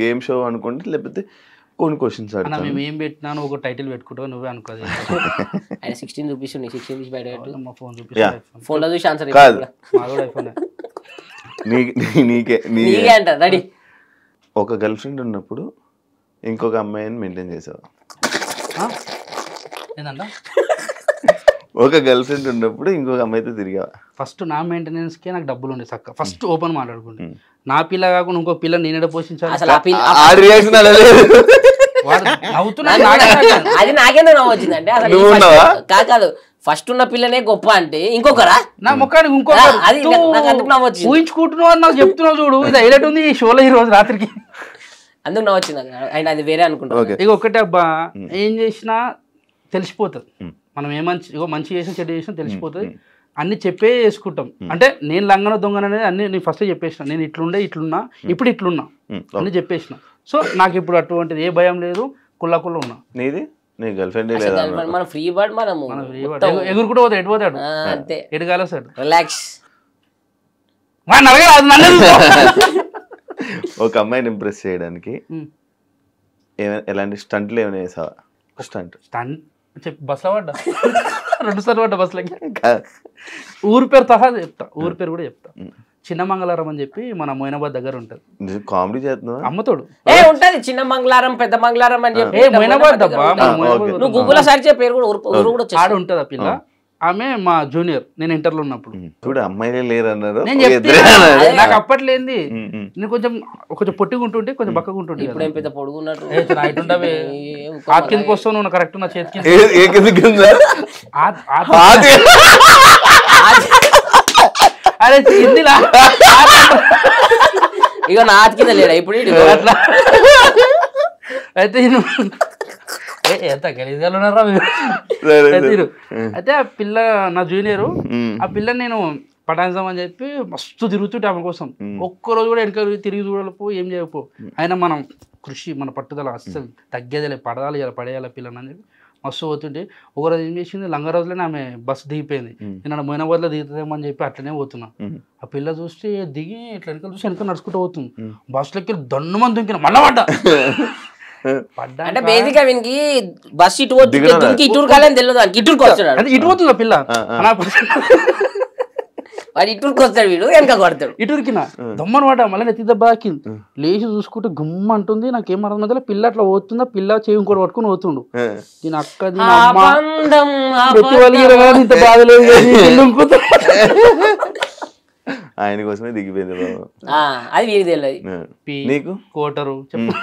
గేమ్ షో అనుకోండి, లేకపోతే కొన్ని క్వశ్చన్స్ అడుగుతా. మేము ఏం పెట్టినా ఒక టైటిల్ పెట్టుకుంటావు, నువ్వే అనుకోదు. 16 చూపిస్తుంది, 16 చూసి బయట మా ఫోన్ చూపిస్తా. ఫోన్లో చూసి ఆన్సర్ కాదు, ఐఫోన్. నీకే అంట రెడీ. ఒక గర్ల్ ఫ్రెండ్ ఉన్నప్పుడు ఇంకొక అమ్మాయిని మెయింటైన్ చేసావా? ఒక గర్ల్ ఫ్రెండ్ ఉన్నప్పుడు ఇంకొక అమ్మాయితో తిరిగావా? ఫస్ట్ నా మెయింటెనెన్స్ కే నాకు డబ్బులు ఉండే చక్క. ఫస్ట్ ఓపెన్ మాట్లాడుకుంటే నా పిల్ల కాకుండా ఇంకో పిల్ల నేనే పోషించాలి. అది నాకేందో నవ్వు వచ్చిందంటే కాదు, ఫస్ట్ ఉన్న పిల్లనే గొప్ప అంటే ఇంకొకరా నా ముఖానికి ఇంకొకరు ఊహించుకుంటున్నావు అని నాకు చెప్తున్నావు చూడు. ఇది హైలైట్ ఉంది ఈ షోలో ఈ రోజు రాత్రికి, అందుకు నవ్వు వచ్చింది. అండ్ అది వేరే అనుకుంటా. ఇక ఒకటే అబ్బా, ఏం చేసినా తెలిసిపోతుంది. మనం మంచి చేసిన చెడు చేసినా తెలిసిపోతుంది. అన్ని చెప్పే వేసుకుంటాం. అంటే నేను లంగన దొంగన అనేది అన్ని నేను ఫస్ట్ చెప్పేసిన. నేను ఇట్లున్నా, ఇప్పుడు ఇట్లున్నా అన్ని చెప్పేసిన. సో నాకు ఇప్పుడు అటువంటిది ఏ భయం లేదు, కుల్లా ఉన్నా. నీది నీ గర్ల్ ఫ్రెండ్ మనం ఫ్రీ బర్డ్, మనము ఎగురు కూడా పోతే ఎటు పోతాడు, అంతే ఎటు కాలేస్తాడు. రిలాక్స్. ఒక అమ్మాయిని ఇంప్రెస్ చేయడానికి ఎలాంటి స్టంట్లు ఏమైనా వేసావా? స్టంట్ చెప్పి బస్లో పడ్డా 2 సార్లు పడ్డా బస్సులకి. ఊరి పేరు సహా చెప్తా, ఊరి పేరు కూడా చెప్తా. చిన్న మంగళారం అని చెప్పి మన మొయినాబాద్ దగ్గర ఉంటది. కామెడీ చేస్తున్నావా? అమ్మతోడు ఉంటది చిన్న మంగళారం, పెద్ద మంగళారం అని చెప్పి మొయినాబాద్ నువ్వు గూగుల్ సెర్చ్ చేయ పేరు కూడా ఆడ ఉంటది. ఆ పిల్ల ఆమె మా జూనియర్, నేను ఇంటర్లో ఉన్నప్పుడు. చూడు అమ్మాయిలే లేరన్నారు. నేను చెప్తా, నాకు అప్పట్లేంది. నేను కొంచెం పొట్టిగా ఉంటుంటే, కొంచెం బక్కగా ఉంటుంటే. పెద్ద పొడుగున్నట్టు కిందకి వస్తావు నువ్వు కరెక్ట్. నా చేతికి అరే హిందీలా ఇక నా ఆతి కింద లేడా ఇప్పుడు అట్లా. అయితే ఎంత గలీజ్గా ఉన్నారా మీరు. అయితే ఆ పిల్ల నా జూనియరు, ఆ పిల్లని నేను పటాయిస్తాం అని చెప్పి మస్తు తిరుగుతుంటే ఆమె కోసం ఒక్కరోజు కూడా వెనక తిరిగి చూడలేపో ఏం చేయకపో అయినా మనం కృషి మన పట్టుదల అస్సలు తగ్గేదిలే పడాలి ఇలా పడేయాలి పిల్లని అని చెప్పి మస్తు పోతుంటే ఒకరోజు ఏం చేసింది లంగరాజులోనే ఆమె బస్సు దిగిపోయింది నేను మొయినాబాద్లో దిగుతుందేమని చెప్పి అట్లనే పోతున్నా ఆ పిల్ల చూస్తే దిగి ఇట్లా వెనకాల చూసి వెనక నడుచుకుంటూ పోతుంది బస్సులోకి దన్నుమని దుంకిన మళ్ళా పడ్డా అంటే బేసిక్ గా వీనికి బస్ ఇటు పోతుంది ఇటు కాలని తెలియదు ఇటుకు వస్తాడు అది ఇటు పోతుంది పిల్ల వాడు ఇటుకు వస్తాడు వీడు వెనక కొడతాడు ఇటురికిన దమ్మను వాట మళ్ళీ నెత్తి దెబ్బకి లేచి చూసుకుంటే గుమ్మ అంటుంది నాకేం అర్థం మధ్యలో పిల్ల అట్లా పోతుందా పిల్ల చేయి కూడా పట్టుకుని పోతుండు దీని అక్క ఇంత బాధలేదు ఆయన కోసమే దిగిపోయింది అది వీరికి తెలియదు నీకు కోటరు చెప్పు